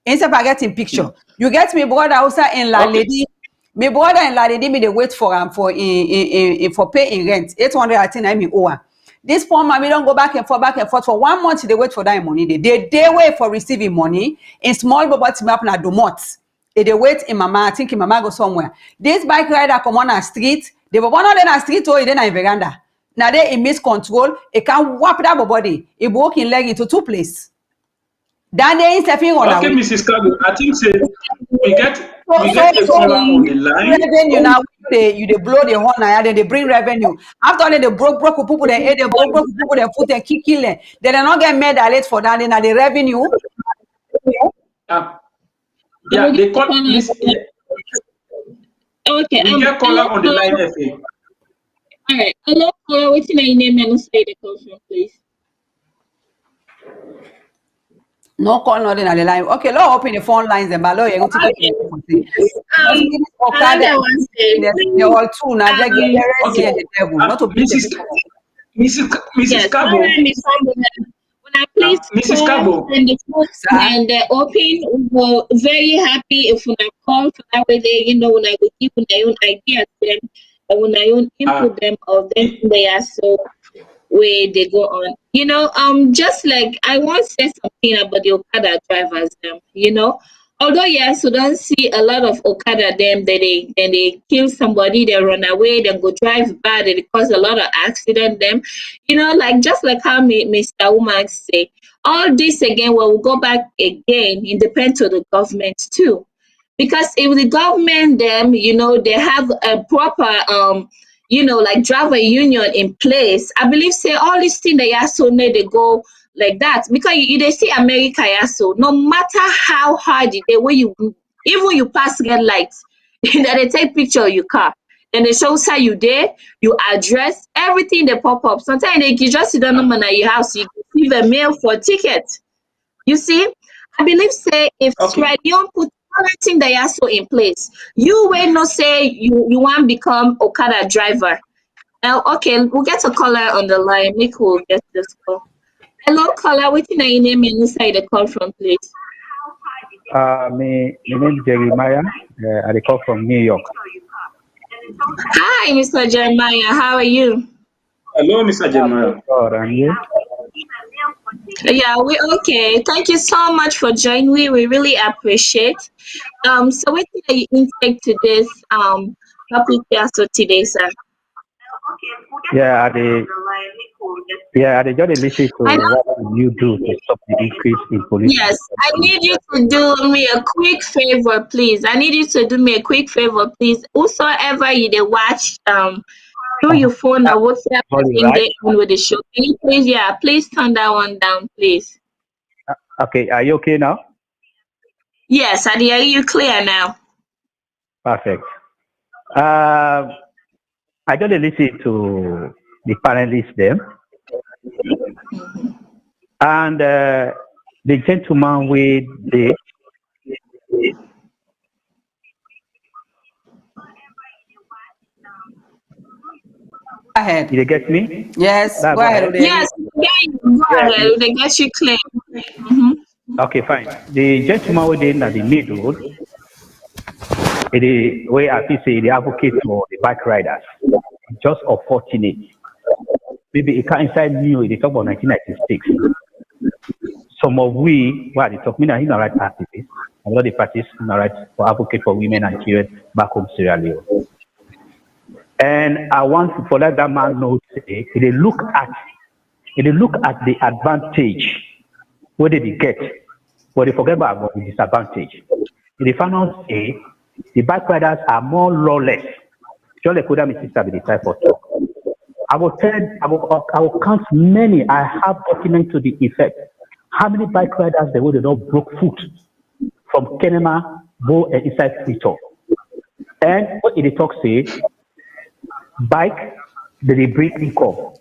Instead of getting picture, you get me brother also in La Lady. My brother in La Lady me they wait for for paying rent. 800 I think I me owe. This poor mommy don't go back and forth for 1 month. They wait for that money. They wait for receiving money in small bubble team up na domot. They wait in mama. I think in mama go somewhere. This bike rider come on a street. They were one on the street or then a veranda. Now they in miscontrol. It can whap that body. It broke in leg into 2 places. Then they is stepping on. Okay, Mrs. Kabo, I think say we get a caller on the line. Revenue now you they blow the horn and then they bring revenue. After they broke people, they broke people, they put and kill them. They not get medal for that. Then the revenue. Yeah, they call this. Okay. We get caller on the line, FA. All right. Hello, caller. What's your name and say the call from, please? No call, nothing on the line. Okay, let's open the phone lines and below you go to Okada. They're all two now. They get the devil. Not to Mrs. Kabo. When I please Mrs. Kabo and the phone and open, we're very happy if when I call for that way they when I go give my own ideas them and when I own input them of them they are so where they go on. Just like I want to say something about the Okada drivers, although yes, we don't see a lot of Okada them that they kill somebody, they run away, then go drive bad, they cause a lot of accident them, like just like how Mr. Umak say, all this again will go back again, it depends on the government too. Because if the government them, they have a proper like driver union in place, I believe say all these things they are so need they go like that because they see America so no matter how hard the way even you pass red lights that they take picture of your car and they show how you there, you address everything they pop up. Sometimes they just sit down at your house, you give a mail for a ticket. You see, I believe say if Leone put everything they are so in place, you will not say you want to become Okada driver. Now, okay, we'll get a caller on the line. Nick will get this call. Hello, caller. What's your name and inside the call from, please? My name is Jeremiah. I call from New York. Hi, Mr. Jeremiah. How are you? Hello, Mr. Jeremiah. And you? Yeah, we're okay. Thank you so much for joining. We really appreciate. So what do you intake to this topic also today, sir? I just listen to what you do to stop the increase in police. Yes, I need you to do me a quick favor, please. I need you to do me a quick favor, please. Whosoever you they watch through your phone or WhatsApp they on with the show. Can you please turn that one down, please. Okay, are you okay now? Yes, I hear you clear now. Perfect. I just listen to the panelists there, and the gentleman with the ahead. you get me? Yes, That go go ahead, ahead. Udeli. Yes, yeah, go Yeah. ahead. They get you clear. Mm-hmm. Okay, fine. The gentleman within at the middle, it is where I feel say the advocate for the bike riders. Just unfortunate. Maybe it can't inside new. They talk about 1996. Some of we, well, they talk me now human rights activists. I'm not the practice human rights for advocate for women and children back home Sierra Leone. And I want to let that man know today. They look at the advantage. What did he get? But they forget about the disadvantage. In the final say, the bike riders are more lawless. John Lekoda, my sister, be the type of talk. I will count many. I have documents to the effect. How many bike riders they would not broke foot from Kenema, Bo, and inside Freetor. And what did the talk say? Bike, they bring income.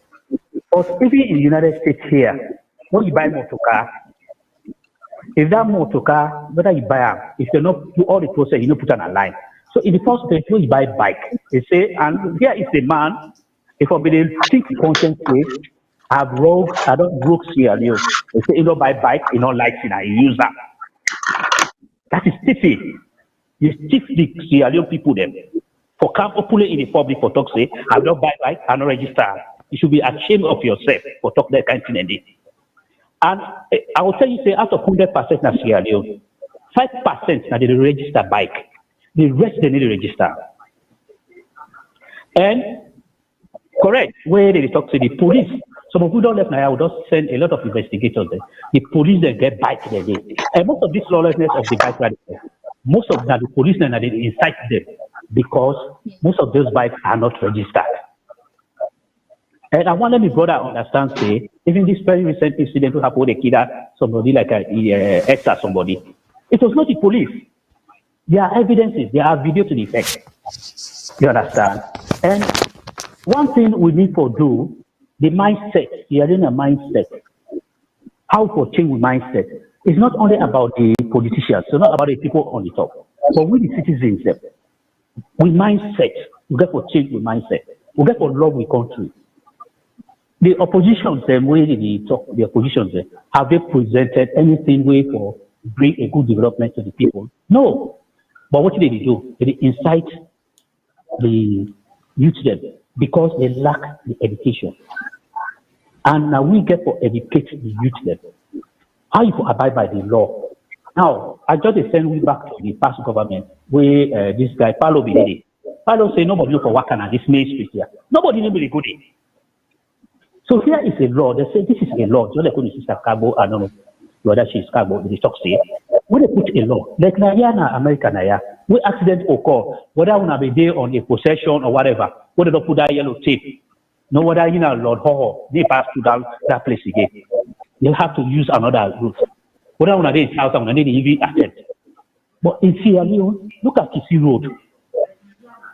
But even in the United States here, when you buy motor car, if that motor car, whether you buy them, if you not do all the process, you don't put on a line. So in the first place, when you buy bike, they say, and here is the man, if I be the think content say, I don't broke Sierra Leone. They say you don't buy bike, you don't like it, and you use that. That is thiefing. You thief the Sierra Leone people them. For come openly in the public for talk say, I don't buy bike, I don't register. You should be ashamed of yourself for talk that kind of thing. And I will tell you, say, out of 100% na Sierra Leone, 5% na they register bike. The rest they need to register. And correct, where they talk to the police. Some of you don't left now, I will just send a lot of investigators there. The police they get bike there. And most of this lawlessness of the bike riders, most of that the police then they incite them because most of those bikes are not registered. And I want to let my brother understand, say, even this very recent incident who happened with Okada, somebody like ex or somebody, it was not the police. There are evidences, there are video to the effect. You understand? And one thing we need to do, the mindset, the arena mindset, how to change the mindset. It's not only about the politicians, it's not about the people on the top, but we the citizens. We mindset, we get to change the mindset. We get to love the country. The opposition, the opposition, have they presented anything way for bring a good development to the people? No. But what did they do? They incite the youth them because they lack the education. And now we get to educate the youth them. How you abide by the law? Now, I just send we back to the past government where this guy, Paulo Bidede. Paulo say nobody know for Wakana, this main street here. Nobody know really good. So here is a law. They say this is a law. Just like when you see Chicago, I don't know whether she's Chicago, they talk say. When they put a law, like Nayana, America, Naya, when accident occur, whether we be there on a possession or whatever, whether they put that yellow tape, no whether you know Lord Ho, they pass through that place again. They'll have to use another route. Whether we are there in South, we need even attempt. But in Sierra Leone, look at Kisi Road.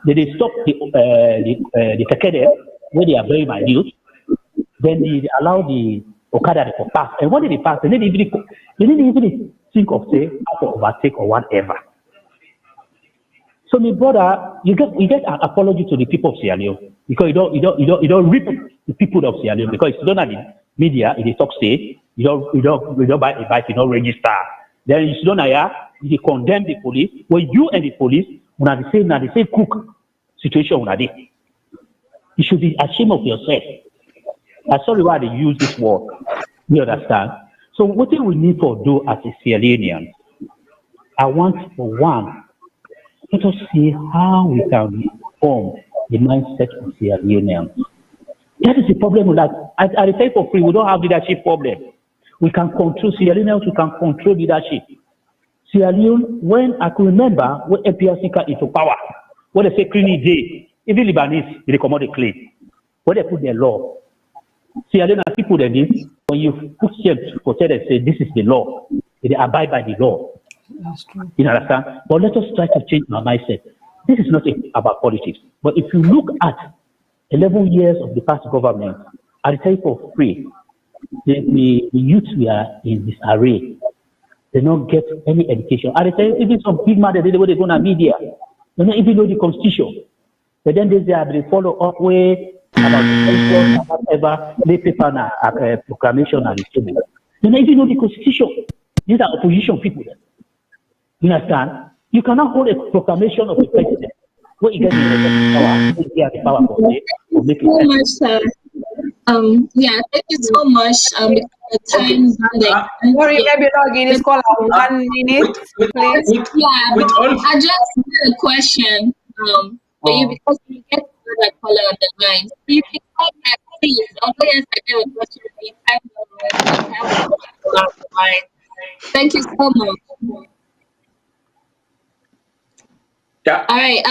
They stop the Kekede where they are very minute. Then they allow the Okada to pass. And when they pass, they didn't even think of say how to overtake or whatever. So my brother, you get an apology to the people of Sierra Leone because you don't rip the people of Sierra Leone because it's not in the media, in the talk say you don't buy a bike, you don't register. Then you don't you condemn the police. When you and the police when the same cook situation when they. You should be ashamed of yourself. I'm sorry why they use this word. You understand? So what we need to do as a Sierra Leonean, I want for one, let us see how we can reform the mindset of Sierra Leoneans. That is the problem with that. At the time for free, we don't have leadership problem. We can control Sierra Leoneans, we can control leadership. Sierra Leone, when I can remember when MPRC came into power, when they say cleaning day, even Lebanese, they come out the clean. When they put their law, Sierra Leone people they did, when you put them to tell and say this is the law, they abide by the law. That's true. You understand? But let us try to change our mindset. This is not about politics. But if you look at 11 years of the past government, at the time for free, the youth we are in disarray. They don't get any education. And they say even some big man they go to media. They don't even know the constitution. But then they say they follow up way about the constitution, whatever they paper and proclamation and the table. They don't even know the constitution. These are opposition people. You understand? You cannot hold a proclamation of the president. What you get the power to make it. Much, sir. Yeah, thank you so much. The time Sorry, maybe login is called 1 minute, please. yeah, with all I just had a question for you because we get another caller on the line. So you can call back, please. Although yes, I have a question for you. I have a caller on the line. Thank you so much. yeah. All right.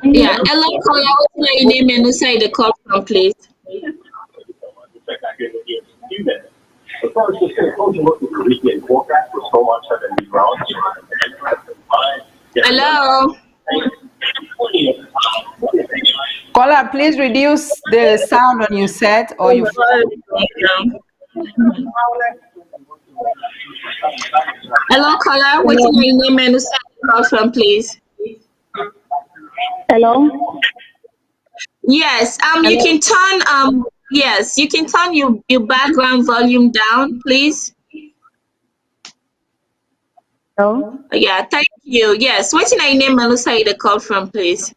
Yeah. Hello, caller. What's your name and who say the call from, please? Hello. Caller, please reduce the sound on your set or your phone. Hello, caller. What's your name and who say the call from, please? Hello. Yes. You can turn yes, you can turn your background volume down, please. Hello. Yeah, thank you. Yes. What's your name and who say the call from, please?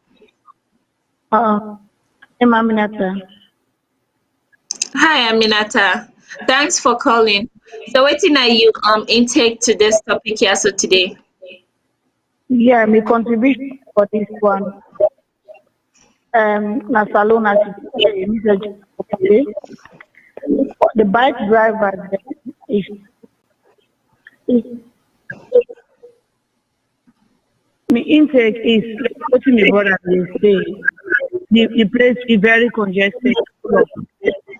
I'm Aminata. Hi, Aminata. Thanks for calling. So what are you intake to this topic here so today? Yeah, my contribution for this one. Na SALONE as the bike driver is my intake is what my brother will say. The place is very congested.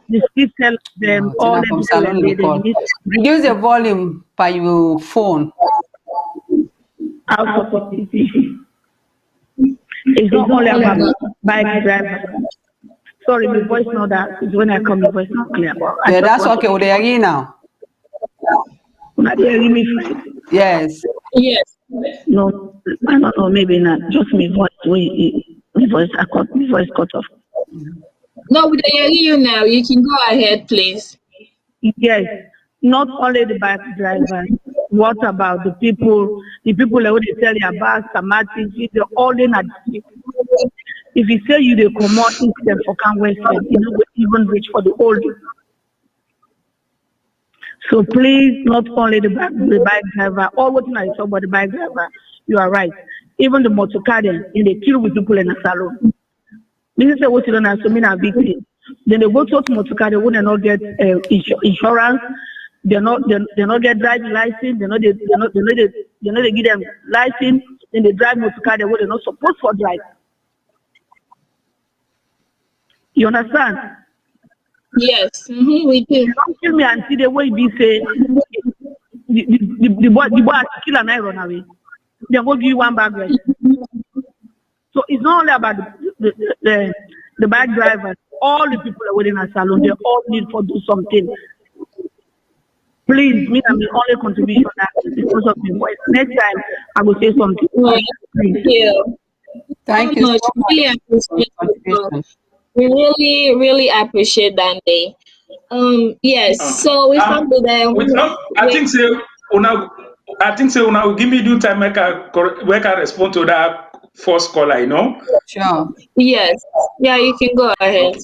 The speed tell them all From them SALONE they call. need Reduce the volume by your phone. out of the city. It's not only about bike driver. Sorry, my voice not that. It's when I come, my voice not clear. But Yeah, that's okay. We're there now. Not hearing me fine. Yes. Yes. No, I don't know. Maybe not. Just my voice. My voice cut off. No, we hear you now. You can go ahead, please. Yes, not only the bike driver. What about the people? The people that they tell you about Samatis, they're all in at the street. If you say you they come out instead for can Western, you know even reach for the old. So please, not only the bike driver, all what I talk about the bike driver, you are right. Even the motorcade, and they kill with people in a salon. This is what you don't have so many are victims. Then they go to motorcade, they would not get insurance. They not get driving license. They not give them license. Then they drive motorcade where they're not supposed for drive. You understand? Yes, we do. Don't kill me and see the way they say the boy has to kill and I run away. They will give you one bag rest. So it's not only about the bike drivers. All the people are waiting at SALONE. They all need to do something. Please, me and my only contribution because of the voice. Next time I will say something. Thank you. Thank you so much. Really appreciate it. We really appreciate that day. Yes. So we start with I think so. Una will give me due time. Make I respond to that first caller. You know. Sure. Yes. Yeah, you can go ahead.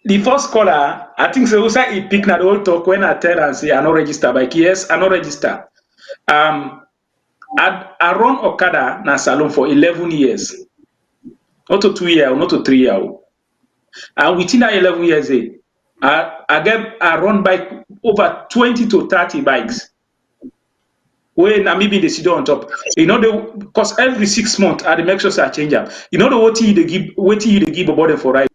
The first caller, I think so. He picked that whole talk when I tell and say I not register. But yes, I not register. I run Okada na SALONE for 11 years. Not to 2 years, not to 3 years. And within that 11 years, I run bike over 20 to 30 bikes. When I'm maybe the sit on top, you know, because every 6 months I make sure I change up. You know the what you give a body for ride.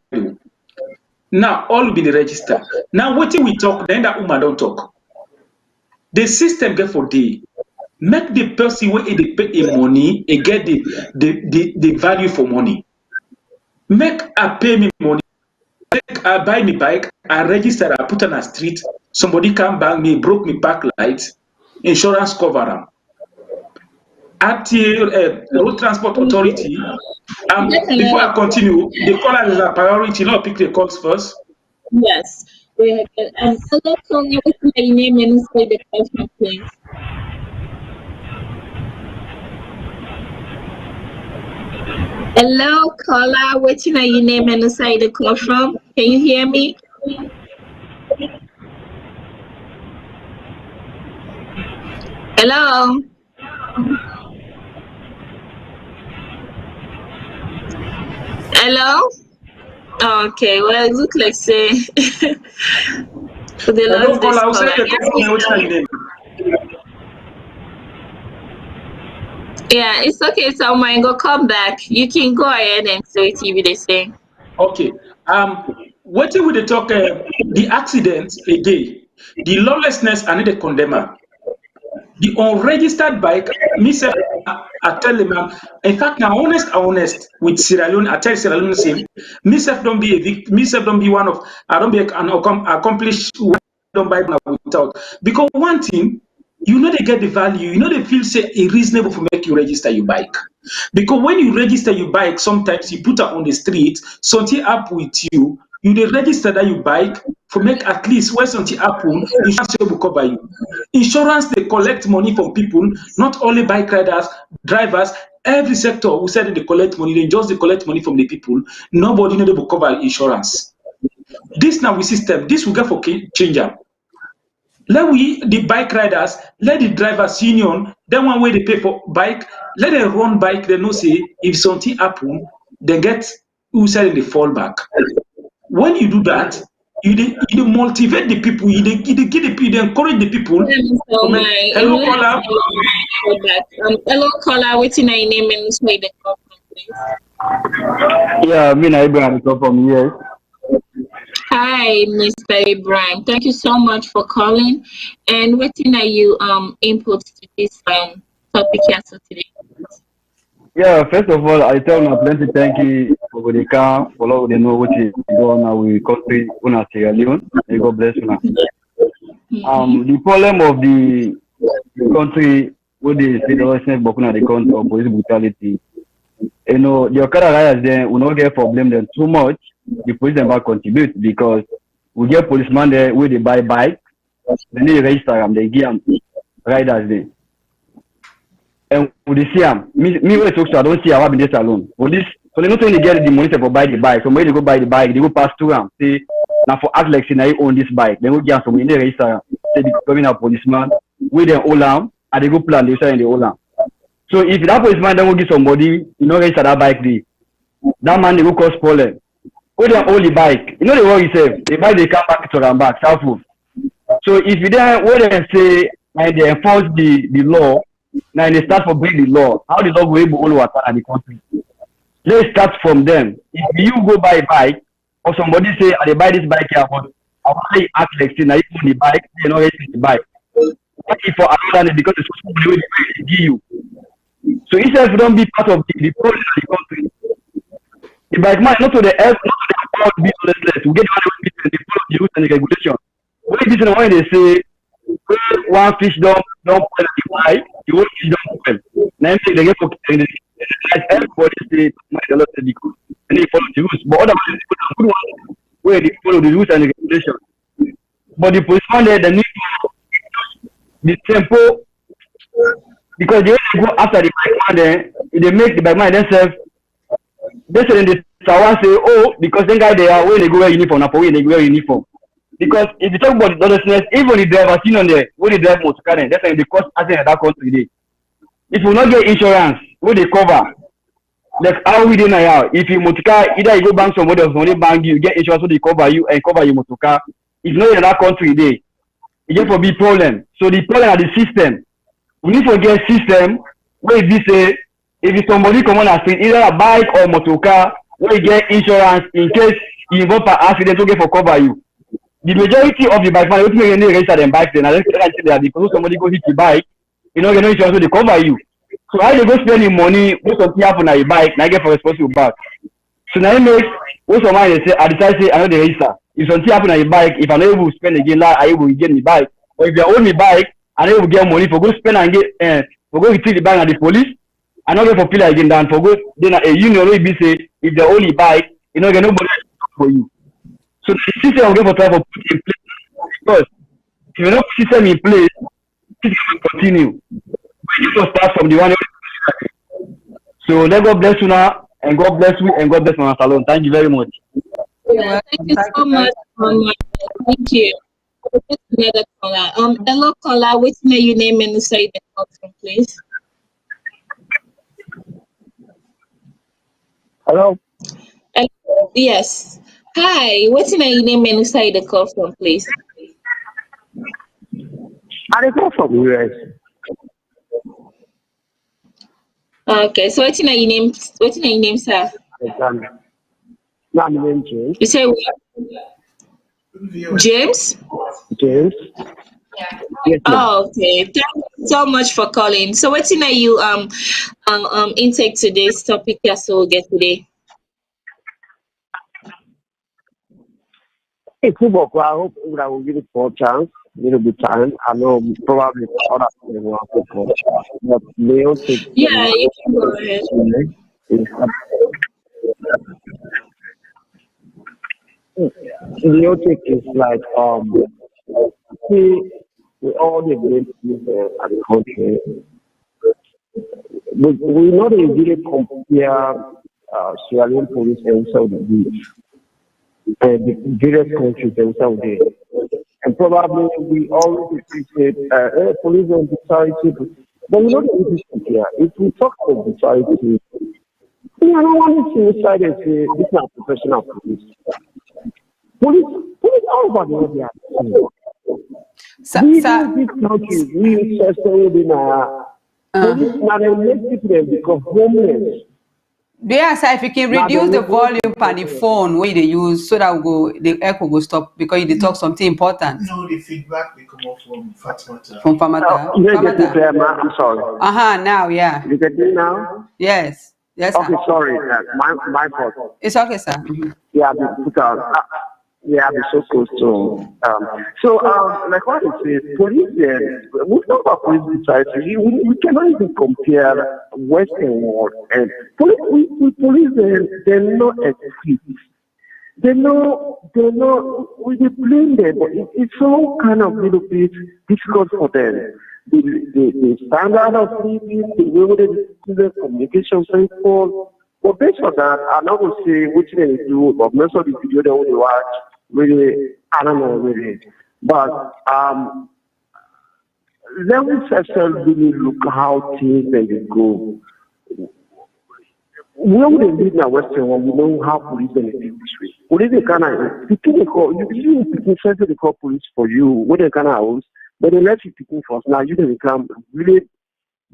Now all will be the register. Now what we talk, then that woman don't talk. The system get for day. Make the person where they pay a money and get the value for money. Make a pay me money. Make I buy me bike, I register, I put on a street, somebody come bang me, broke me back lights, insurance cover them. At the Road Transport Authority, before I continue, the caller is a priority, not pick the calls first. Yes. Hello, caller, what's my name and say the question, please? Hello, caller, what's your name and say the call from? Can you hear me? Hello. Hello. Okay, well, it looks like say the Hello, last caller, I'll say the caller. call, what's your name? Yeah, it's okay. So I go come back. You can go ahead and say TV they say. Okay. What we dey talk the accident again, the lawlessness I need to condemn am. The unregistered bike, me say I tell them, in fact, now honest with Sierra Leone, I tell Sierra Leone same. Me self don't be a victim, me self don't be one of, I don't be an accomplished, don't buy without. Because one thing, you know they get the value, you know they feel say it reasonable for make you register your bike. Because when you register your bike, sometimes you put it on the street, something up with you, you dey register that your bike for make at least when something happen, insurance will cover you. Insurance they collect money from people, not only bike riders, drivers, every sector who said they collect money, they just they collect money from the people. Nobody know they will cover insurance. This now we system, this will get for change am. Let we the bike riders, let the drivers union, then one way they pay for bike, let them run bike, they know say if something happen, they get who said they fall back. When you do that, you motivate the people, you give the people, you encourage the people. Hello, caller. Hello, caller. What's your name and say the call from, please? Yeah, me na Ibrahim come from here. Hi, Mr. Ibrahim. Thank you so much for calling. And what are you input to this topic here so today? Yeah, first of all, I tell my plenty thank you for the car, for all they know what is going on with country, una Sierra Leone. May God bless you. The problem of the country with the state lawlessness, but the country of police brutality. You know, the Okada riders then will not get for blame them too much. The police then back contribute because we get policemen there where they buy bike, then they register them, they give them riders there. And we see them. Me when I talk to I don't see how in this alone. For this, so they not only get the money to buy the bike. So when they go buy the bike, they go pass through them. Say now for act like say now you own this bike. Then we get some money they register them. Say they becoming a policeman, we then hold them and they go plan they say in the hold them. So if that policeman then will give somebody, you know register that bike there, that man they go cause problem. Who then hold the bike? You know the worry say the bike they come back to them back, self-proof. So if you then what they say and they enforce the law. Now they start for break the law. How the law will able to water at the country? Let's start from them. If you go buy a bike, or somebody say, I buy this bike here, but I want to act like say, now you own the bike, they know it's the bike. If for another because it's supposed to be give you. So instead of don't be part of the problem of the country, the bike man not to the help, not to the power to be less. We get the follow the rules and the regulation. When they say one fish don't boil the bike, the whole fish don't boil. Now they get for everybody say my dollar the good and they follow the rules. But other good one where they follow the rules and the regulation. But the policeman there they need to the tempo because they go after the bike man there, they make the bike man themselves they say in the someone say, oh, because then guy they are when they go wear uniform, now for when they go wear uniform. Because if you talk about the lawlessness, even the driver seen on there, when they drive motorcar, that's why they cost accident in that country today. If you not get insurance, what they cover, like how we do now, if you motorcar, either you go bank somebody else, money bank you get insurance, so they cover you and cover your motorcar. If not in that country today, it just for big problem. So the problem are the system. We need to get system where this say, if somebody come on a street, either a bike or motorcar, where you get insurance in case you involve an accident to get for cover you. The majority of the bike man, what make any register them bikes then I don't because somebody go hit the bike, you know insurance so they cover you. So how they go spend the money, most of the happen on your bike, now get for responsible back. So now it makes What's your mind? They say, I decide say I know the register. If something happen on your bike, if I'm able to spend again, like I will get my bike. Or if you own my bike, I will get money for go spend and get for go retrieve the bike at the police. I not get for pillar again down for go then a union will be say if they own the bike, you know get nobody for you. So the system will get for try for put in place because if you don't put system in place, it will continue. We need to start from the one. So let God bless you now, and God bless you, and God bless my salon. Thank you very much. Yeah, thank you so much. Thank you. Another caller. Hello, caller. What's your name and say the call from, please? Hello. Yes. Hi. What's your name and say the call from, please? I call from US. Okay. So what's your name? What's your name, sir? My name James. You say what? James? James. Yes, oh, okay. Thank you so much for calling. So what's in you intake today's topic yes we'll get today? Hey, football. I hope I will give it more chance, a little bit time. I know probably other people will have to call. But Leone take Yeah, you can go ahead. Leone take is like see we all the great people at the country. We not really compare Sierra Leone police and Saudi and the various countries and Saudi. And probably we always appreciate police and society, but we don't really compare. If we talk about society, I don't want to see side and say this is not professional police. Police all about the world they are. We do this country, we successful in police now they make people become homeless. Yeah, so if you can reduce the volume on the phone where they use so that the echo will stop because they talk something important. No, the feedback they come off from Fatmata. From Famata. I'm sorry. Now, yeah. You get me now? Yes. Yes. Okay, sir. sorry. My fault. It's okay, sir. Yeah, because I've been so close to. Like what I said, police. We talk about police society. We cannot even compare Western world and police. Police. They're not equipped. They're not. We blame them, but it's all kind of little bit difficult for them. The standard of living, the way they do the communication, very poor. But based on that, I'm not going to say which they do, but most of the video they only watch, really, I don't know, really. But let me just really look how things they go. When they live in a Western world, we know how police benefit this way. Police they kind of, they call, you they call police for you, when they kind of house, but they let you picking first. Now you can come really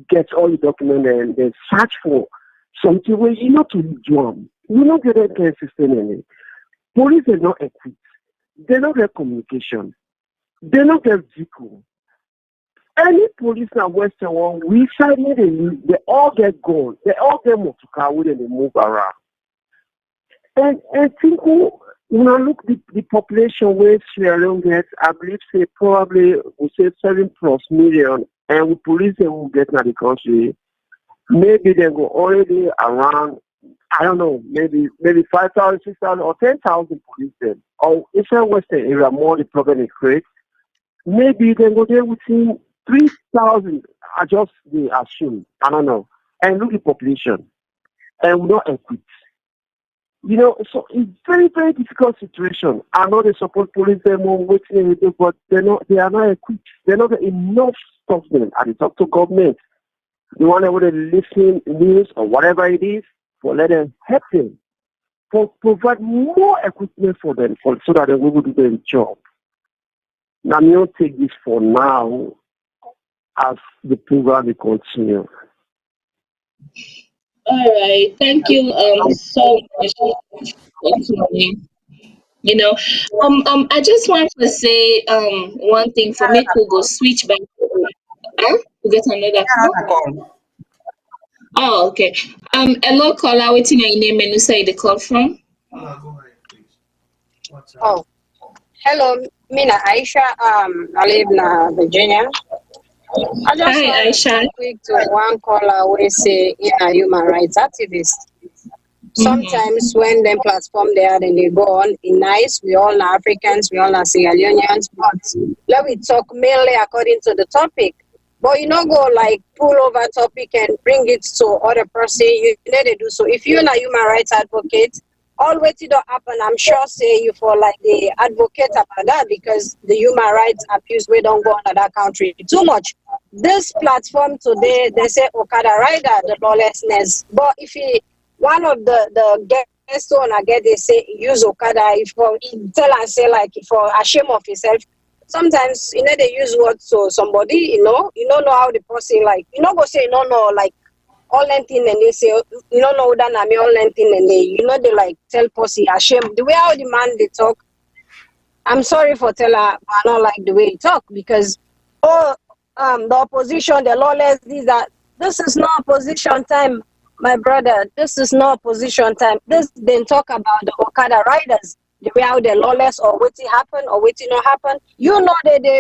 get all the documents and then search for something where you not to do them. We not get a care system in it. Police are not equipped. They don't get communication. They don't get vehicle. Any police in Western world, we suddenly they all get gone. They all get motorcar with and they move around. And think when I look the population where Sierra Leone gets, I believe say probably we say 7+ million, and with police they will get in the country. Maybe they go already around, I don't know, maybe 5,000, 6,000, or 10,000 police then. Or if a Western area more the problem is great, maybe they go there within 3,000. I just they assume, I don't know. And look at the population, and we're not equipped. So it's very, very difficult situation. I know they support police them on waiting, but they are not equipped. They're not enough stuff then. And it's up to government. The one that would listen news or whatever it is, for let them help them, for provide more equipment for them, so that they will do their job. Now, me will take this for now as the program will continue. All right. Thank you so much for calling. I just want to say one thing for me to go switch back to get another call. Oh, okay. Hello, caller. What's your name and who say the call from? Go ahead, please. What's up? Oh, hello, Mina Aisha. I live in Virginia. I just Hi, want Aisha. to quick to one caller where say, yeah, human rights activist. Sometimes when them platform there and they go on, it's nice. We all are Africans, we all are Sierra Leoneans, but let me talk mainly according to the topic. But you know, go like pull over topic and bring it to other person. You need to do so. If you're a human rights advocate, all what it don't happen, I'm sure say you for like the advocate about that because the human rights abuse we don't go on that country too much. This platform today, they say Okada rider, the lawlessness. But if he one of the guests on I get they say use Okada if for tell and say like for ashamed of himself. Sometimes you know they use words to somebody, you don't know how the person like go say you don't know like all thing and they say you don't know that I'm all thing and they like tell person ashamed. The way how the man they talk, I'm sorry for tell her I don't like the way he talk because the opposition, the lawless, this is not opposition time. My brother, this is not opposition time. This then talk about the Okada riders, the way how they lawless or what happen or what not happen. You know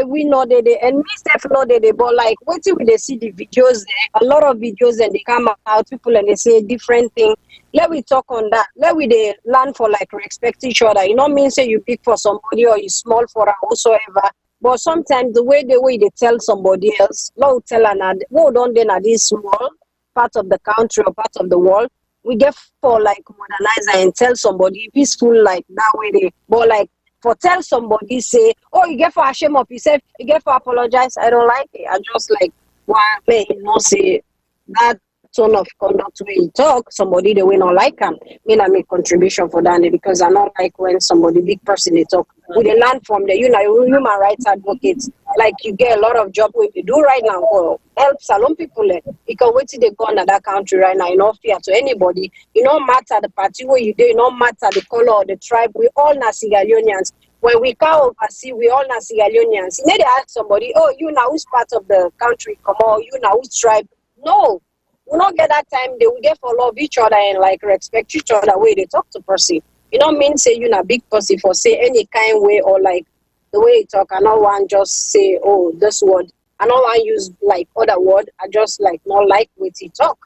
we know and me self know but like what we they see the videos there, a lot of videos and they come out people and they say different thing. Let we talk on that. Let we they learn for like respect each other. You know mean say you big for somebody or you small for whosoever. But sometimes the way they tell somebody else, no tell another, well don't they not this small part of the country or part of the world, we get for like modernize and tell somebody peaceful like that way but like for tell somebody say, oh you get for ashamed of yourself, you get for apologize, I don't like it. I just like why may not say that tone of conduct when you talk, somebody they will not like them. I make contribution for that because I don't like when somebody big person they talk. We they learn from the human rights advocates. Like you get a lot of job we do right now for help salon people. You can wait till they go in that country right now. You not fear to anybody. You no matter the party where you do, you no matter the color or the tribe. We all na Sierra Leoneans. When we come overseas, we all na Sierra Leoneans. You need to ask somebody, oh you now who's part of the country, come on, you now who's tribe. No. We don't get that time. They will get for love each other and like respect each other way they talk to person. You don't mean say you not big person for say any kind way or like the way you talk. I don't want just say oh this word. I don't want use like other word. I just like not like what he talk.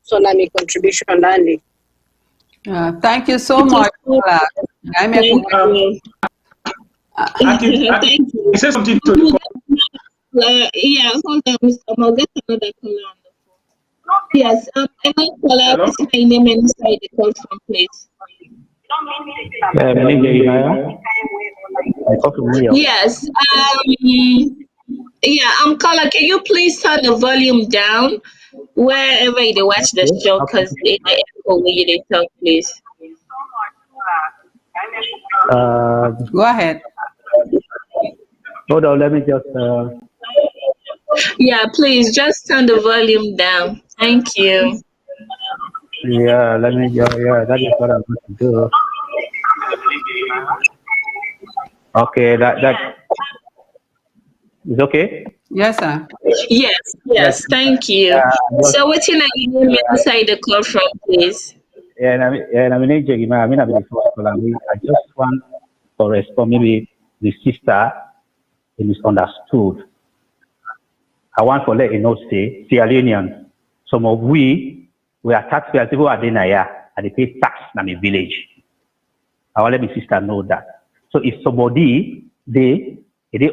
So now my contribution Dandy. Thank you so much. Thank you. Thank you. Say something to the Yeah, hold on, Mr. I'll get another caller on the phone. Yes, another caller, what's my name inside the call from please? Yes, yeah, caller, can you please turn the volume down wherever you watch the show because they echo when they talk, please. Go ahead. Hold on, let me just. Yeah, please just turn the volume down. Thank you. Yeah, let me. Yeah, that is what I'm going to do. Okay, that is okay. Yes, sir. Yes, thank you. So what's your name inside the call from, please? I just want to respond. Maybe the sister is misunderstood. I want to let you know, say, Sierra Leoneans, some of we are taxpayers, people are there, and they pay tax in my village. I want to let my sister know that. So if somebody, they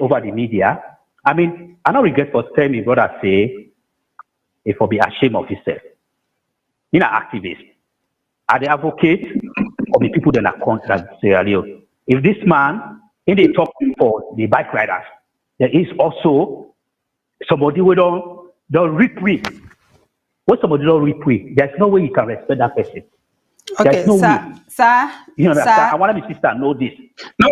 over the media, I mean, I don't regret for telling me brother say, if I be ashamed of himself. You're an activist. Are the advocate of the people that are contra Sierra Leone? If this man, in the talk for the bike riders, there is also somebody who don't reap. When somebody don't reap, there's no way you can respect that person. Okay, there's no way. Sir, you know, sir. I want my sister know this. No.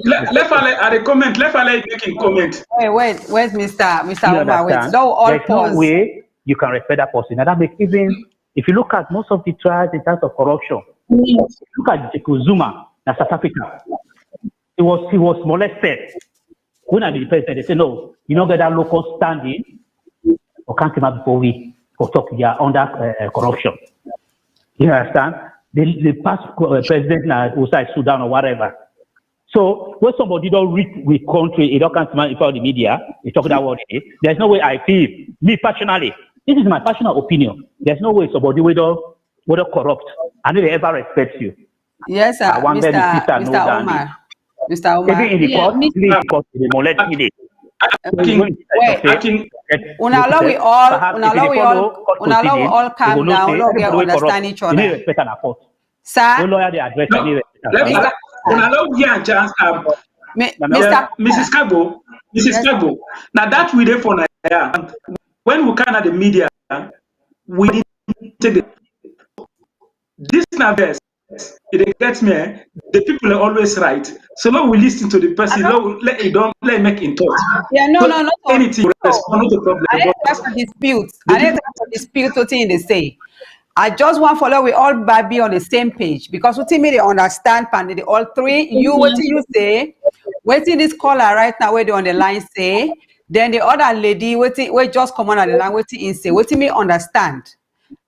Let Fale at the comment. Let Fale making comment. Wait, Mr. You Omar, wait. understand? No, all there's pause. no way you can respect that person. And that makes even if you look at most of the trials in terms of corruption, look at Jacob Zuma in South Africa. He was molested. When I be the president, they say no, you don't get that local standing or can't come out before we talk. You are under corruption. You understand? the past president who say Sudan or whatever. So when somebody don't reach with country, it don't come in front of the media, they talk about it. There's no way I feel, me personally, this is my personal opinion. There's no way somebody will corrupt. I know they ever respect you. Yes, sir. Mr. Omar. Mr. Omar. Even in the court, they molest me. Una allow we all calm down, we get understand each other. Sir, Mrs. Kabo, now that we there for Nigeria, when we kind of the media, we didn't take it. This now best. It gets me. The people are always right. So now we listen to the person. Don't let make in thought. Yeah, no, not anything. Not the problem. I didn't have to dispute. What they say. I just want to follow we all be on the same page because what me they understand they all three. You what you say, waiting this caller right now where they on the line say, then the other lady we just come on the line waiting in say, what me understand.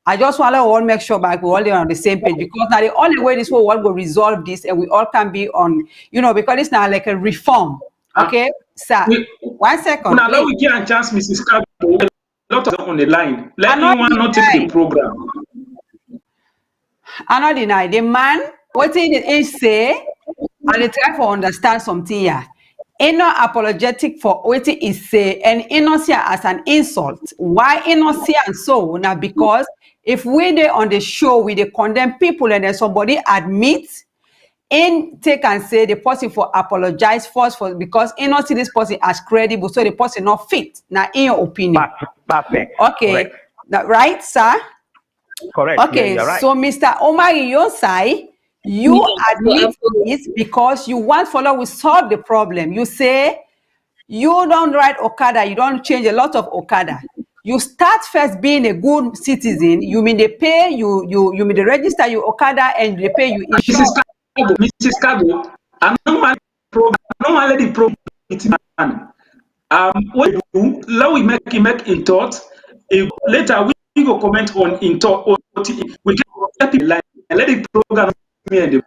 I just want to all make sure we all are on the same page because now the only way this will all go resolve this and we all can be on, because it's now like a reform. Okay, sir. 1 second. Now we give a chance, Mrs. Kabo. A lot of them on the line. Let anyone not take the program. I not deny the man. What he say, and they try to understand something here. Ain't not apologetic for what he say, and ain't not see as an insult. Why ain't not see and so now? Because if we dey on the show, we dey condemn people, and then somebody admit and take and say the person for apologize first for because he not see this person as credible, so the person not fit. Now, in your opinion, perfect. Okay, right, sir. Correct. Okay, yeah, right. So Mr. Omar, your side, you admit this because you want follow we solve the problem. You say you don't ride Okada, you don't change a lot of Okada. You start first being a good citizen. You mean they pay you mean they register you Okada and they pay you insurance. Mrs. Kabo, I don't want the program. What we do, now we make in thought. Later we go comment on in thought. We get people line and let the program me and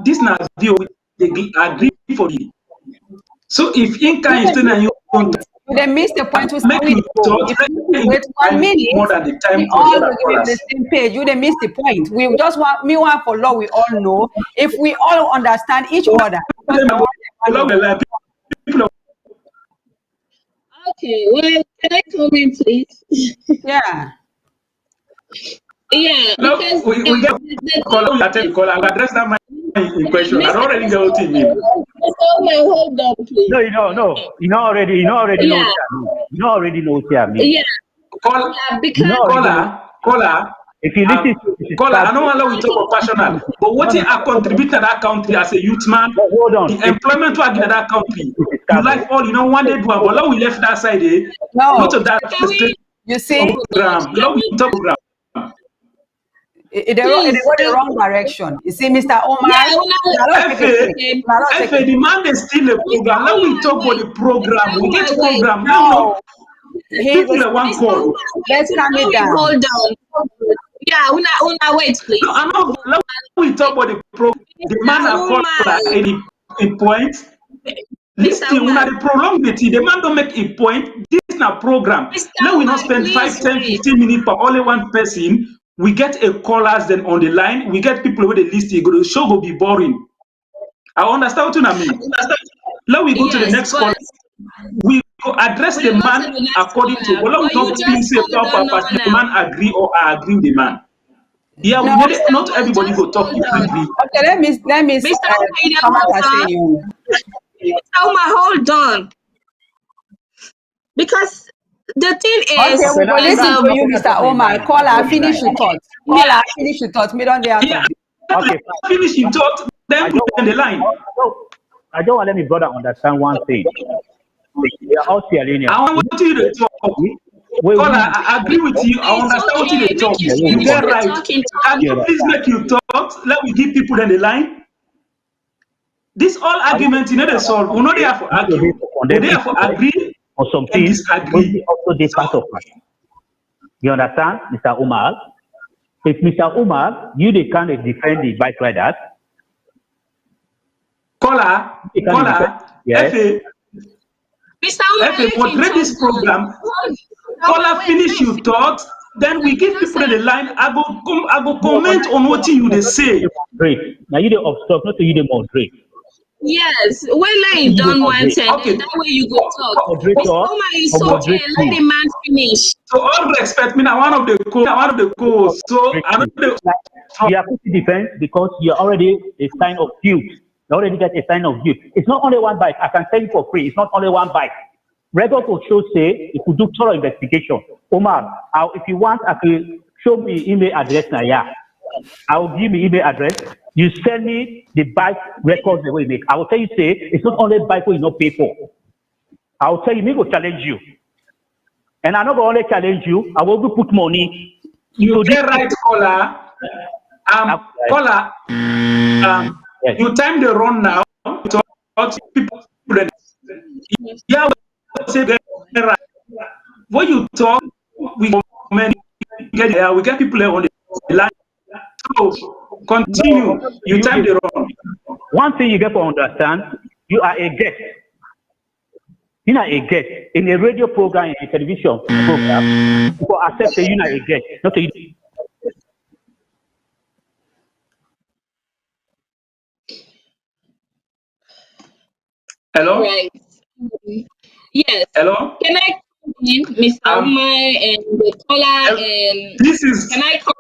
this now deal they agree for it. So if in kind is and you want they miss the point. Make you wait 1 minute. More than the time we all will be the same page. You they miss the point. We just want for law. We all know if we all understand each other. Okay, well, can I come in, please? Yeah. Yeah, no, because we get call. I'll address that in question. I don't already know what you mean. Hold on, please. No, you know already. You know already know what you mean. Yeah. Caller. If you listen to caller, I know how we talk about passional, but what I contribute to that country as a youth man, hold on. The employment to get that country. You like all, one day do, but now we left that side. No. Go to that you see program. Now we talk program. It went the wrong direction. You see, Mr. Omar. The man is still a program. Now we talk about the program. We get program. No. People are one call. Let's calm it down. Hold on. Yeah, una wait, please. No, I know. Now we talk about the program. The man are called a point. Listen, when the prolong the man don't make a point. This is a program. Now we not spend 5, 10, 15 minutes for only one person. We get a callers then on the line. We get people with the list. The show will be boring. I understand what you mean. Now we go to the next call. We address the man according to. Well, we don't feel say the man agree or I agree with the man. Yeah, no, not everybody go talk if agree. Okay, let me hold on. Because the thing is, okay, we will listen to you, Mr. Omar. Caller, finish your thoughts. Caller, finish your thoughts. Me don't dare. Okay, finish your thoughts. Then we on the line. I don't want let me brother understand one thing. We are all Leone. I want you to talk. I agree with you. I understand what you talk. You get right. Can you please make you talk? Let me give people on the line. This all argument you know they solve. We know they have to argue. They have to agree. Or something also this part of it. You understand, Mr. Umar? if Mr. Umar, you they can't defend the bike riders. Caller, yes. Mr. Umar, FA, moderate this program. Caller, finish your thoughts. Then we give people the line. I go comment on what you they say. Now you they obstruct, not you they moderate. Yes, when I done once, and okay. that way you go talk. Mr. Umar, it's okay. Let the man finish. So all respect, me now one of the co. So I don't. You have to defend because you're already a sign of guilt. You already get a sign of guilt. It's not only one bike. I can tell you for free. It's not only one bike. Record will show say if we do thorough investigation. Omar, if you want, I can show me email address now. Yeah, I'll give me email address. You send me the bike records the way you make. I will tell you say it's not only bike where you not pay for. I will tell you me go challenge you, and I'm not gonna only challenge you. I will go put money. You get right, caller. Caller. Yes. You time the run now. People. Yeah, say right. When you talk, we get people on the line. So continue. You time the run. One thing you get to understand: you are a guest. You are a guest in a radio program, in a television program. People accept that you are a guest, not a. Hello? Right. Yes. Hello? Can I come in, Mr. Umar and the caller? This is. Can I come?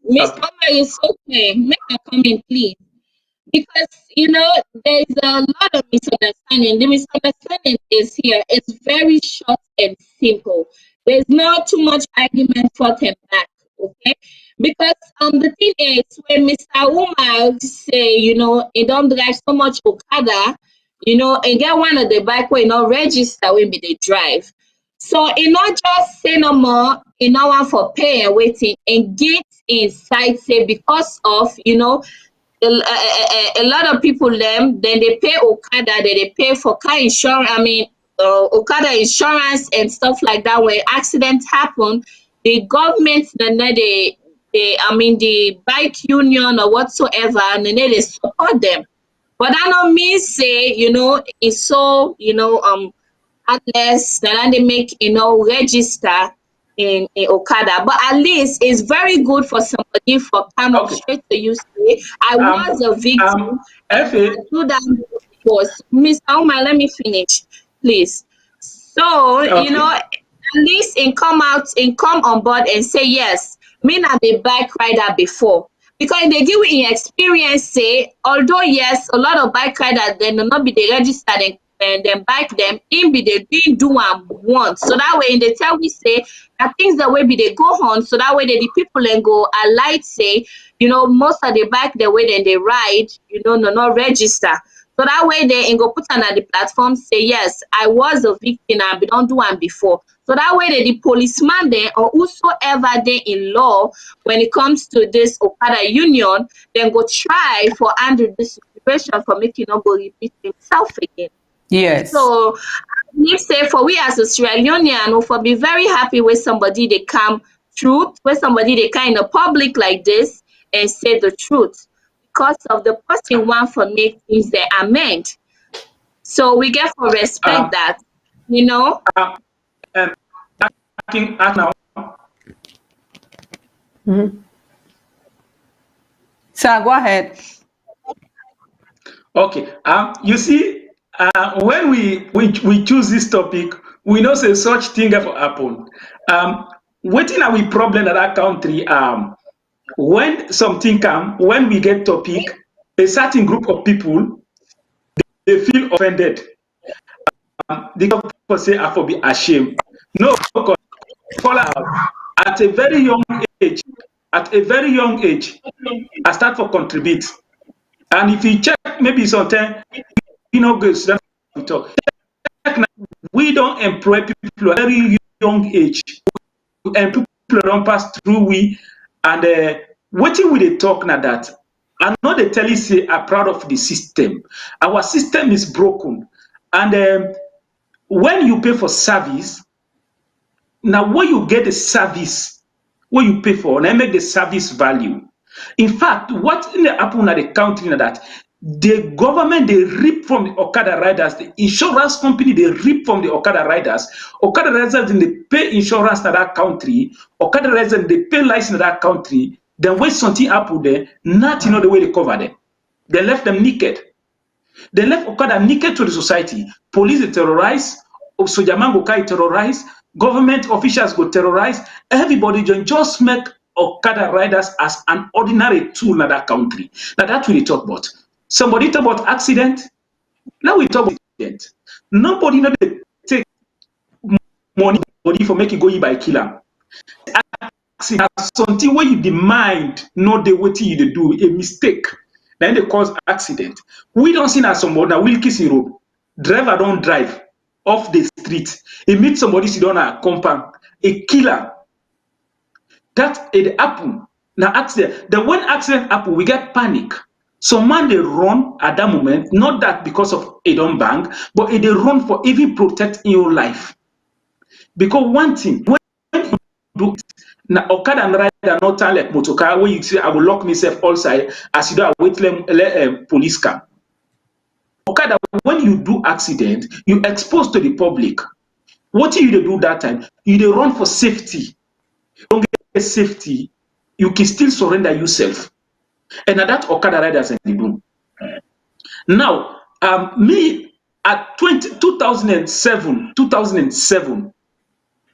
Mr. Umar is okay. Make her come in, please. Because, there's a lot of misunderstanding. The misunderstanding is here. It's very short and simple. There's not too much argument forth and back, okay? Because the thing is, when Mr. Umar say, he don't drive so much Okada, and get one of the bike where not register when they drive. So it not just say no more, it not want for pay and waiting and get inside say because of a lot of people then they pay Okada, they pay for car insurance. Okada insurance and stuff like that. When accidents happen, the government the bike union or whatsoever, and then they support them. But that don't mean say it's so unless then they make register in Okada. But at least it's very good for somebody for come up straight to you say I was a victim. Do that was Miss Alma, let me finish, please. So at least come on board and say yes, me not the bike rider before. Because they give you experience, say, although yes, a lot of bike riders then will not be the registered and then bike them in be they didn't do one once. So that way they tell we say that things that way be they go on. So that way the people then go alight say, most of the bike the way then they ride, no not register. So that way they go put on the platform say yes, I was a victim and we don't do one before. So that way the policeman there or whosoever they in law when it comes to this Okada union, then go try for handle this situation for making nobody repeat himself again. Yes. So you say for we as a Sierra Leonean, for be very happy with somebody they come truth, with somebody they kind of public like this and say the truth. Because of the person want for make things they amend. So we get for respect that, now. Sir, go ahead. Okay. You see, when we choose this topic, we know say such thing ever happen. Waiting are we problem at that country? When something come, when we get topic, a certain group of people they feel offended. The people say I for be ashamed. No, at a very young age, I start for contribute. And if you check maybe sometimes we don't employ people at a very young age. And people don't pass through we and waiting with the talk now that I know they tell you say are proud of the system. Our system is broken. And when you pay for service, now when you get the service, what you pay for, and I make the service value. In fact, what in the happen at the country now that the government they rip from the Okada riders, the insurance company they rip from the Okada riders they pay insurance to that country, Okada riders they pay license to that country. Then when something happen there, nothing the way they cover them. They left them naked. They left Okada naked to the society. Police they terrorize, Sojaman go carry terrorize, government officials go terrorize. Everybody just make Okada riders as an ordinary tool in that country. Now that's what we talk about. Somebody talk about accident. Now we talk about accident. Nobody know they take money for making go by killer. Accident something where you demand not the way you do a mistake. Then they cause accident. We don't see that somebody now will kiss in road. Driver don't drive off the street. He meets somebody sit down a compound, a killer. That it happen. Now accident. Then when accident happen, we get panic. Some man they run at that moment, not that because of a don't bang, but they run for even protect your life. Because one thing, when you do now Okada and rider not turn like motorcar where you say I will lock myself outside as you do wait police car. Okada, when you do accident, you expose to the public. What do you do that time? You run for safety. Don't get safety, you can still surrender yourself. And that Okada riders in the room. Now, me at 2007,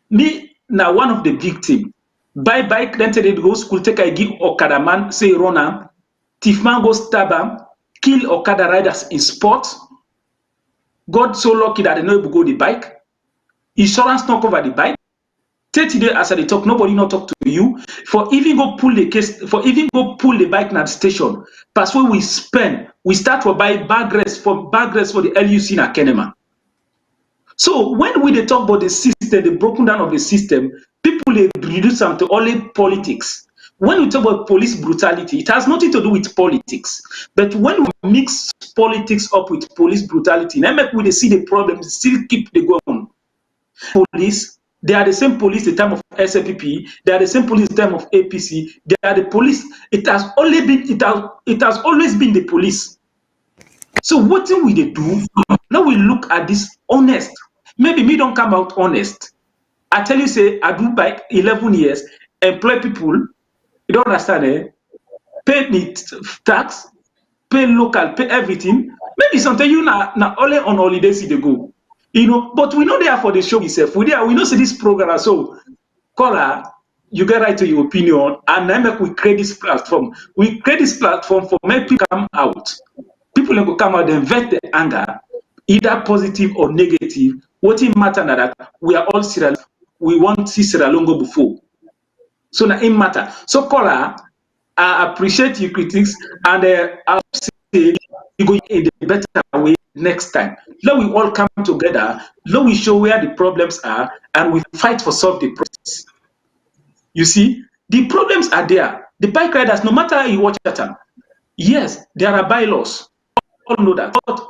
me now one of the victims. Buy bike, rented it, go school, take a give Okada man, say runner, thief man go stab him, kill Okada riders in sport. God so lucky that they know able to go the bike. Insurance not cover the bike. 30 days as I talk, nobody not talk to you. For even go pull the case, for even go pull the bike at the station. That's where we spend. We start to buy bag rest for the LUC in Kenema. So when we talk about the system, the broken down of the system, people they reduce them to only politics. When we talk about police brutality, it has nothing to do with politics. But when we mix politics up with police brutality, then make we see the problem still keep the going. Police, they are the same police the time of SAPP, they are the same police the time of APC, they are the police. It has always been the police. So what do we do? Now we look at this honest. Maybe me don't come out honest. I tell you, say I do bike 11 years, employ people. You don't understand, eh? Pay me tax, pay local, pay everything. Maybe sometimes you now only on holidays they go. You know, but we know they are for the show itself. We know see this program. So caller, you get right to your opinion, and then we create this platform. We create this platform for make people come out. People will come out and vet the anger, either positive or negative. What it matters that we are all Sierra. We want to see Sierra Leone go before. So now it matter. So caller, I appreciate your critics, and I'll say you go in the better way next time. Let we all come together. Let we show where the problems are, and we fight for solve the problems. You see, the problems are there. The bike riders, no matter how you watch at them, yes, there are bylaws. All know that, but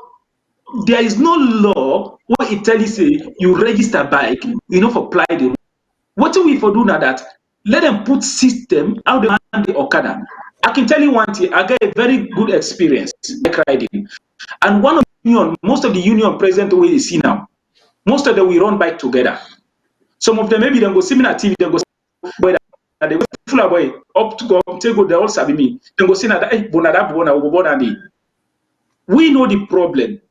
there is no law where it tells you say you register bike, for apply the rule. What do we for do now that? Let them put system how they man the Okada. I can tell you one thing, I get a very good experience bike riding. And one of the union, most of the union president we see now, most of them we run bike together. Some of them maybe they go see me on TV, they go boy they go full of boy up to go take go they all sabi me. They go see that we know the problem.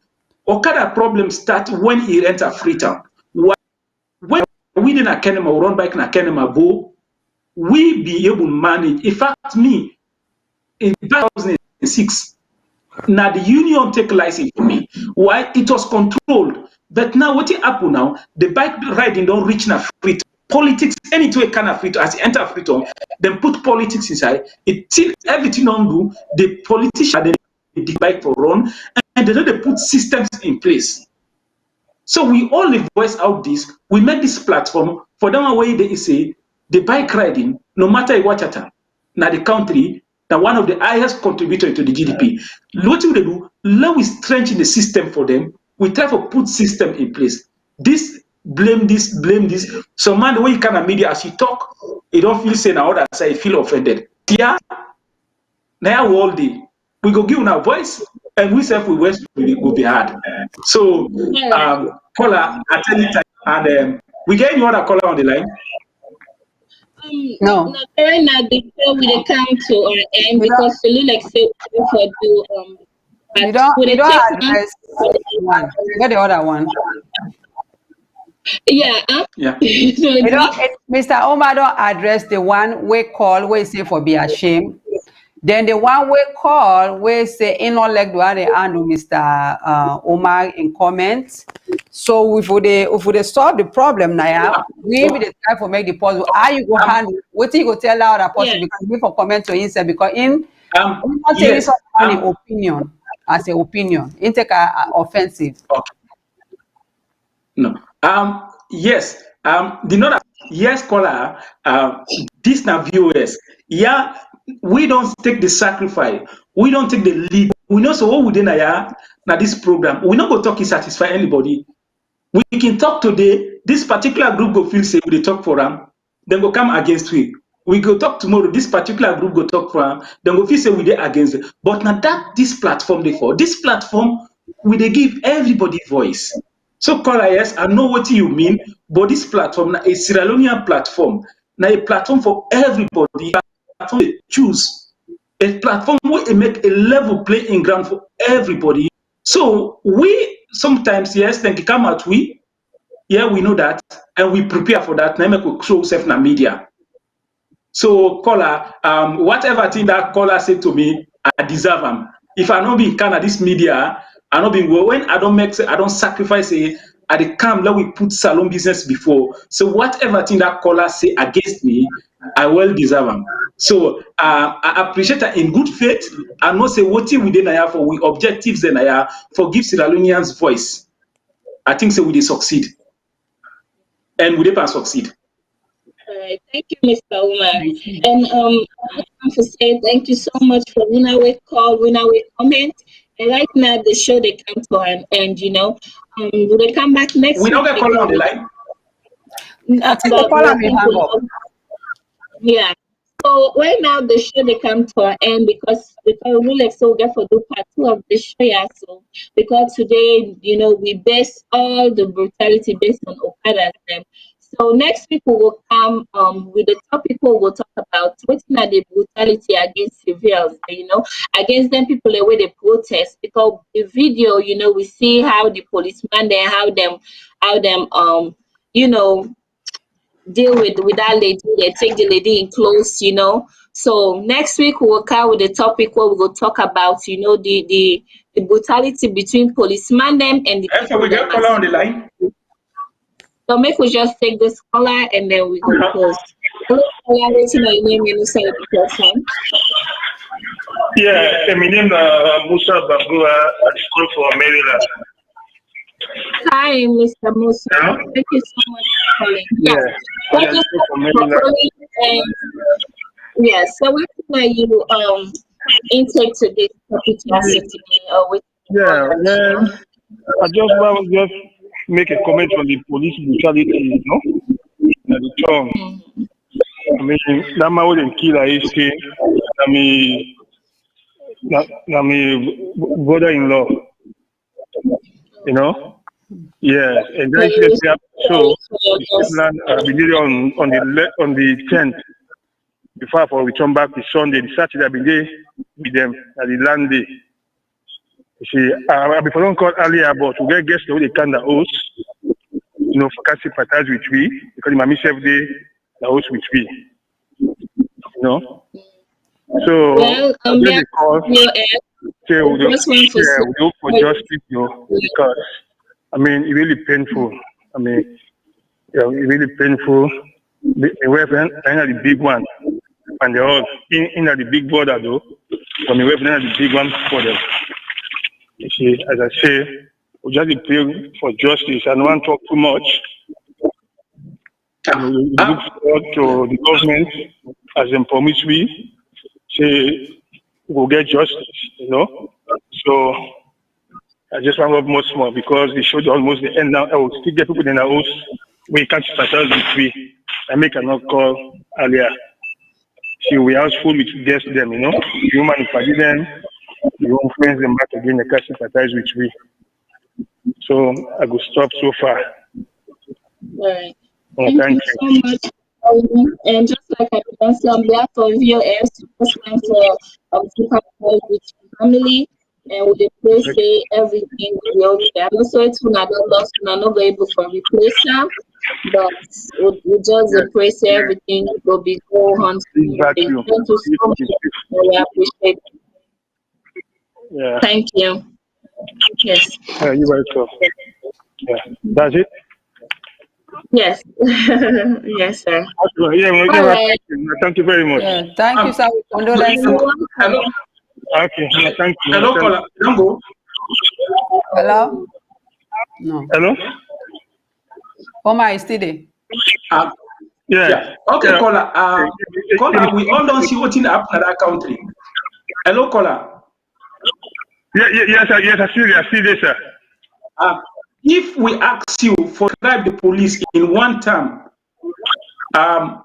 Okada problem start when he enter Freetown. When we in a Kenema run bike in a Kenema go, we be able to manage. In fact, me in 2006, now the union take license for me. Why? It was controlled. But now what it happen now? The bike riding don't reach na Freetown. Politics, anything kind of Freetown, as you enter Freetown, then put politics inside. It till everything on do. The politician the bike for run, and then they put systems in place. So we all voice out this. We make this platform for them away. They say the bike riding, no matter what at now the country, now one of the highest contributor to the GDP. What we do? Let we strengthen the system for them. We try to put system in place. This blame this. So man, the way you kind of media as you talk, you don't feel say now other side feel offended. Yeah, now all day we go give our voice and we self we will be hard. So caller at any time and we get any other caller on the line. No. No, right now the show will come to our end because we look like say for do You but don't would it take address one. You got the other one. Yeah. Yeah. You don't, Mr. Omar don't address the one we call we say for be ashamed. Then the one we call we say in all like the one they handle Mr. Omar in comments. So if we solve the problem now, we be the time for make the possible. How you go handle? What you go tell our person because we for comment to inside because in not saying yes, an opinion as an opinion. It take a offensive. Okay. No. Yes. The know that yes, caller. This now viewers. Yeah, we don't take the sacrifice. We don't take the lead. We know so what we do now this program. We not go talk to satisfy anybody. We can talk today. This particular group go feel say we dey talk for them. Then go come against we. We go talk tomorrow. This particular group go talk for them. Then go feel say we dey against it. But now that this platform dey for this platform, we dey give everybody voice. So caller, yes, I know what you mean, but this platform na a Sierra Leonean platform, na a platform for everybody. A platform they choose, a platform where they make a level playing ground for everybody. So we sometimes yes, then come out we know that, and we prepare for that. Now make we show self na media. So caller, whatever thing that caller said to me, I deserve them. If I not be in Canada, this media, I not be when I don't sacrifice it. At the camp that we put salon business before. So whatever thing that caller say against me, I well deserve them. So I appreciate that in good faith. I know say what we did for we objectives then for give Sierra Leoneans voice. I think so we did succeed, and we did succeed. All right, thank you, Mr. Umar. And I want to say thank you so much for winner with call, winner with comment. And right now the show they come to an end, will they come back next week? We don't get call on the line. I think the caller may hang up. Yeah. So right now the show they come to an end because we like so get for do part 2 of the show. Yeah. So because today, we base all the brutality based on Okada. So next week we will come with the topic we will talk about what's not the brutality against civilians, against them people the way they protest. Because the video, we see how the policeman there, how them deal with that lady, they take the lady in close, So next week we will come with the topic where we will talk about, the brutality between policeman them and the people. We get caller on the line. So make we just take this caller and then we go close. Hello, caller, what's your name? You say the person. Yeah, my name is Musa Bagua. I call for Maryland. Hi, Mr. Musa. Yeah. Thank you so much for calling. Yeah, Thank you so much for calling. Yes, so what can you intake to this topic today? Yeah, I just want to make a comment on the police brutality, the term. I mean, that man wouldn't kill a history. I mean, brother-in-law, Yes, and then so we did it on the 10th. Before I return back to Sunday, the Saturday I've been there with them at the land day. You see, I've been called earlier, but we get guests they can the host, for sympathize with me because my myself they the host with me, So the call, say we look for justice, because I mean it's really painful. I mean, it's really painful. The wife are the big one, and they're all in the big border though. So the wife are the big one for them. You see, as I say, we just pray for justice. I don't want to talk too much. We look forward to the government as they promise we say we'll get justice, So I just want to go more small because the show almost the end now. I will still get people in the house. We can't start with we. I make a call earlier. She will house full with guests them, you know. The woman will party them, the won't friends them back again, they can sympathize with we. So I will stop so far. Right. Oh, Thank you so much. And just like I mentioned, on behalf of VOS, just want to sympathize with your family and with the place say everything will be okay. I'm also it's when I don't lost when I'm not able for replacer, but we just pray say everything will be go on smoothly. Thank you so much. We appreciate it. Yeah. Thank you. Yes. You're welcome. Yeah. That's it? Yes. Yes, sir. Yeah, All right. thank you very much. Yeah, thank you, sir. Condolences. Hello. Okay, thank you. Hello, caller. Don't go. Hello? No. Hello? Oma is still there. Yeah. Okay, caller. Caller, we all don't see what's in up in that country. Hello, caller. Yes, sir. Yes, I see this, sir. If we ask you for describe the police in one term,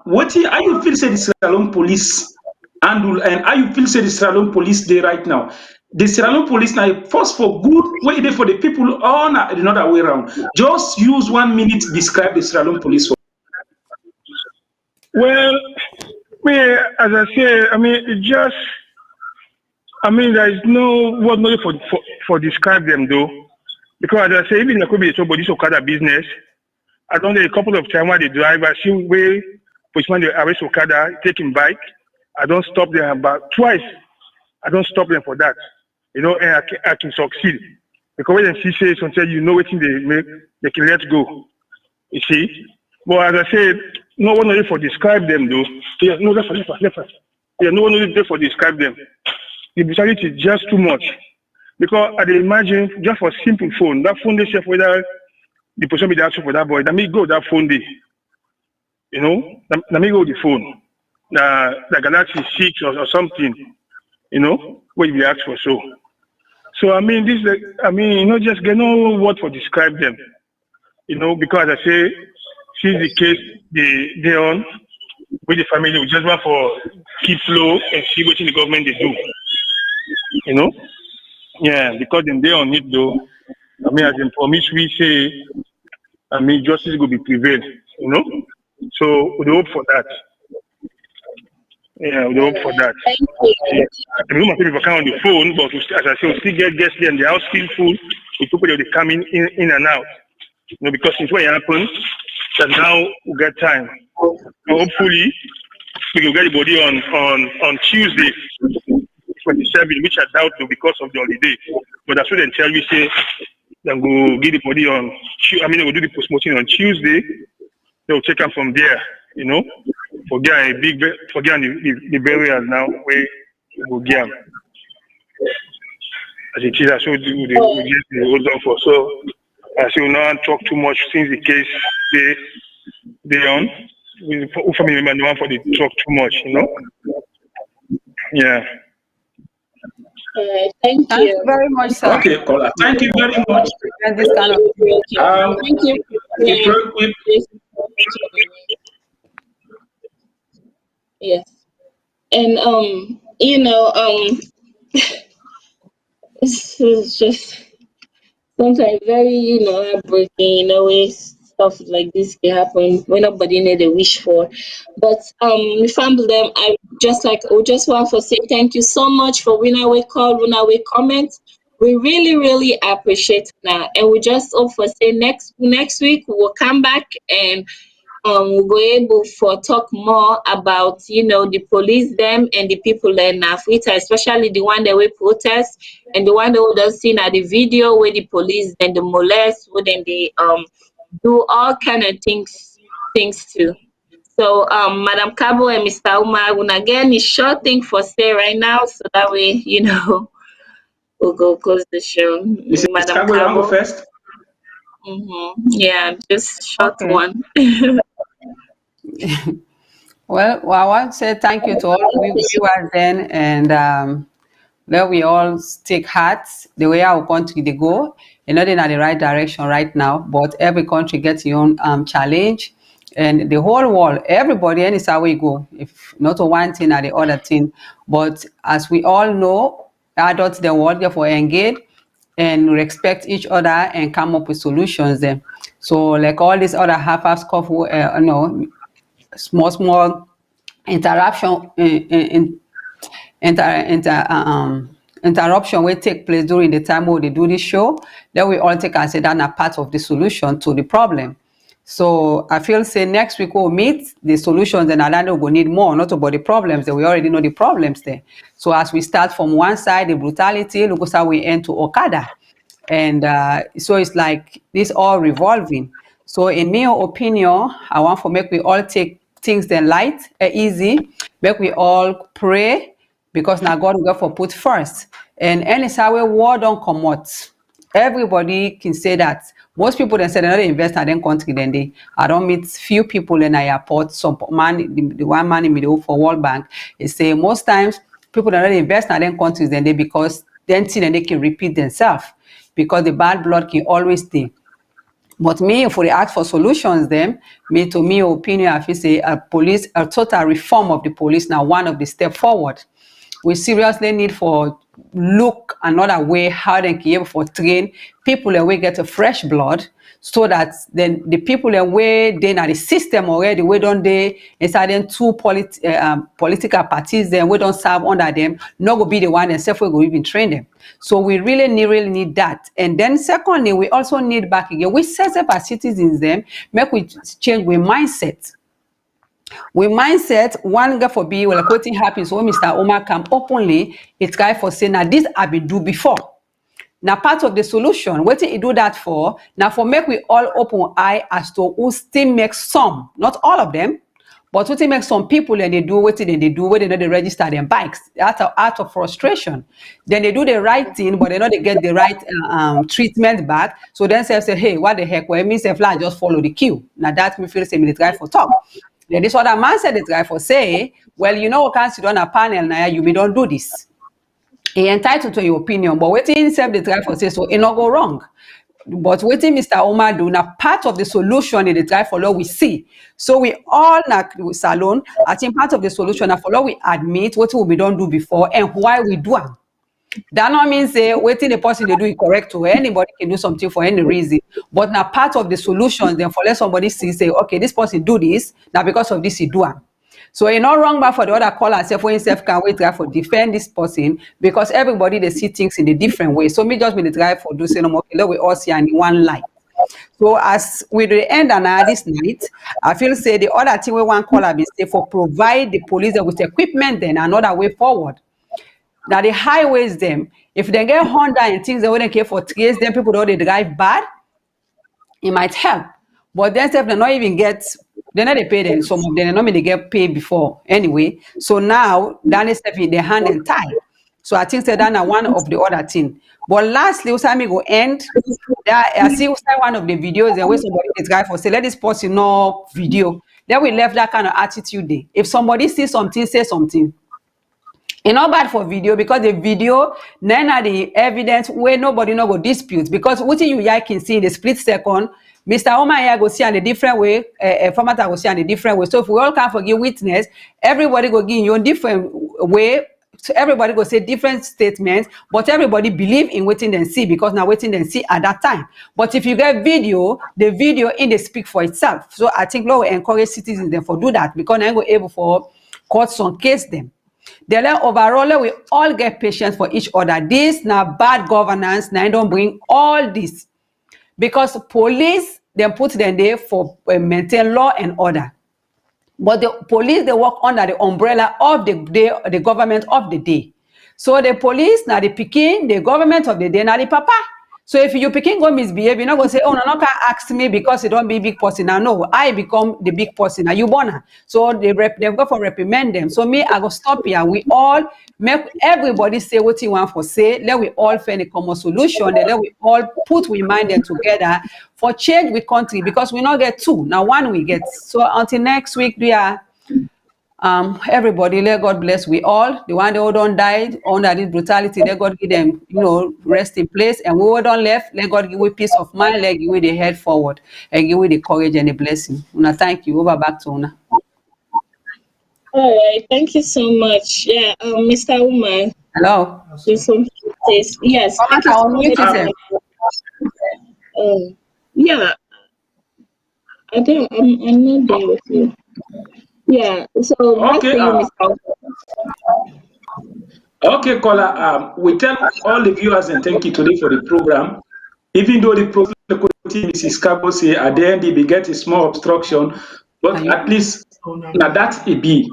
what are you feel say the SALONE police handle and how you feel say the SALONE police day right now? The SALONE police now first for good, way they for the people on the other way around. Just use 1 minute to describe the SALONE police. Well, as I say, it just, there is no word no for describe them though, because as I say, even there could be somebody's Okada business. I don't know a couple of times while they drive, I see where policeman they arrest Okada, taking bike. I don't stop them about twice. I don't stop them for that, you know, and I can succeed because when she says something, you know what they make, they can let go. You see, but as I said, no one knows for describe them though. Yeah, no, left. Yeah, no one knows for describe them. The brutality is just too much because I imagine just for simple phone, that phone they say whether the person be the answer for that boy. Let me go that phone day. You know, let me go the phone. The Galaxy 6 or something. You know, where you ask for so. So just get no word for describe them. You know, because I say, since the case they on with the family, we just want for keep low and see what the government they do. You know, yeah, because then they on it though. As in promise we say, justice will be prevailed. You know, so we hope for that. Yeah, we hope for that. Yeah. I don't know if people come on the phone, but as I say, we still get guests there and the house still full with people that they come in and out. You know, because since what happened, that now we get time. And hopefully, we will get the body on Tuesday, 27, which I doubt though because of the holiday. But that's what they tell me, say, then go get the body on, they will do the post-mortem on Tuesday. They'll take them from there, you know, forget the burial now, where we'll get them. As it is, I showed you the hold on for. So, I say, we not talk too much since the case they on. Family member, no one for the talk too much, you know. Yeah. Thank you very much, sir. Okay, caller. Thank you very much. And this kind of thank you. Yes. And it's just sometimes very, heartbreaking, stuff like this can happen when nobody need a wish for. But family them, I just want to say thank you so much for when we call, when we comment. We really, really appreciate that. And we just hope for say next week we will come back and we'll be able for talk more about the police them and the people in Africa, especially the one that we protest and the one that we just seen at the video where the police and the molest, where then they do all kind of things too. So Madam Cabo and Mr. Umar, again is short thing for say right now, so that way we'll go close the show. Mrs. Madam Cabo, you want to go Cabo. first? Yeah, just short one. Well, I want to say thank you to all viewers then, and let we all take heart the way our country they go, and not in the right direction right now. But every country gets your own challenge, And the whole world, everybody, any how we go, if not one thing or the other thing. But as we all know, adults, the world, therefore engage and respect each other and come up with solutions then. So like all these other half-ass stuff, small interruption interruption will take place during the time when they do this show, then we all take and say that a part of the solution to the problem. So I feel say next week we'll meet the solutions and I know we'll need more, not about the problems that we already know the problems there. So as we start from one side, the brutality, look at how we end to Okada. And so it's like this all revolving. So in my opinion, I want to make we all take things then light, easy, make we all pray, because now God will go for put first. And anyhow, war don't come out. Everybody can say that. Most people then say they're not invest in their country, then they I don't meet few people in the airport. Some man, the one man in middle for World Bank, they say most times people that not invest in their countries, then they because then they can repeat themselves because the bad blood can always stay. But me, if we ask for solutions, then to me opinion, I feel say a total reform of the police now one of the step forward. We seriously need for look another way how they can able for train people and we get a fresh blood so that then the people and way they in the system already we don't they inside them two political parties then we don't serve under them not go be the one and self we go even train them. So we really need that. And then secondly, we also need back again we set up as citizens them make we change we mindset. We mindset one guy for be well like what happens when Mr. Omar come openly, it's guy for saying now this I been do before. Now part of the solution, what he do that for? Now for make we all open eye as to who still makes some, not all of them, but what makes some people and they do what they do where they know they register their bikes out of frustration. Then they do the right thing, but they know they get the right treatment back. So then say, hey, what the heck? Well, it means if I just follow the queue. Now that me feel say me the guy for talk. Then this other man said the guy for say, well, you know, can't sit on a panel now, you may don't do this. He entitled to your opinion, but waiting himself the guy for say so, it not go wrong. But waiting Mr. Omar do now part of the solution in the drive for law we see. So we all like SALONE, I think part of the solution for law we admit what we don't do before and why we do it. That not means say waiting the person they do it correct or anybody can do something for any reason. But now part of the solution, then for let somebody see say, okay, this person do this, now because of this he do it. So it's not wrong but for the other caller say for himself can wait try for defend this person because everybody they see things in a different way. So me just be the try for do say no more okay, we all see in one light. So as we the end and this night, I feel say the other thing we want caller be say for provide the police with equipment then another way forward. Now the highways them, if they get Honda and things they wouldn't care for trace, then people don't they drive bad, it might help. But then if they not even get, they're not they pay them. Some of them normally they get paid before anyway. So now that is in their hand and tie. So I think that that's one of the other thing. But lastly, we go end. I see one of the videos and where somebody this guy for say let this person know video. Then we left that kind of attitude there. If somebody sees something, say something. It's not bad for video because the video none of the evidence where nobody no go dispute because what you can see in the split second, Mr. Omar here go see in a different way, format go see in a different way. So if we all can forgive witness, everybody go give you a different way. So everybody go say different statements, but everybody believe in waiting and see because now waiting and see at that time. But if you get video, the video in the speak for itself. So I think Lord will encourage citizens them for do that because they go able for court some case them. Then overall, we all get patience for each other. This now bad governance. Now don't bring all this because police then put them there for maintain law and order. But the police they work under the umbrella of the government of the day. So the police now the picking the government of the day now the papa. So if you picking go misbehave, you're not gonna say, oh no, can ask me because you don't be big person. Now no, I become the big person. Now you born. So they go for reprimand them. So me, I go stop here. We all make everybody say what you want for say. Let we all find a common solution. And let we all put we mind them together for change with country because we not get two. Now one we get. So until next week, we are Everybody, let God bless we all. The one who don't died under this brutality, let God give them, rest in place. And we who don't left, let God give we peace of mind, let give we the head forward, and give we the courage and the blessing. Una, thank you. Over back to Una. All right, thank you so much. Yeah, Mr. Umar. Hello. Yes, thank you so much. Yeah, I'm not there with you. Yeah, so back Okay. to you, Mr. Okay, caller. We tell all the viewers and thank you today for the program. Even though the program, Mrs. Cabo say at the end they get a small obstruction, but at least now that's a B.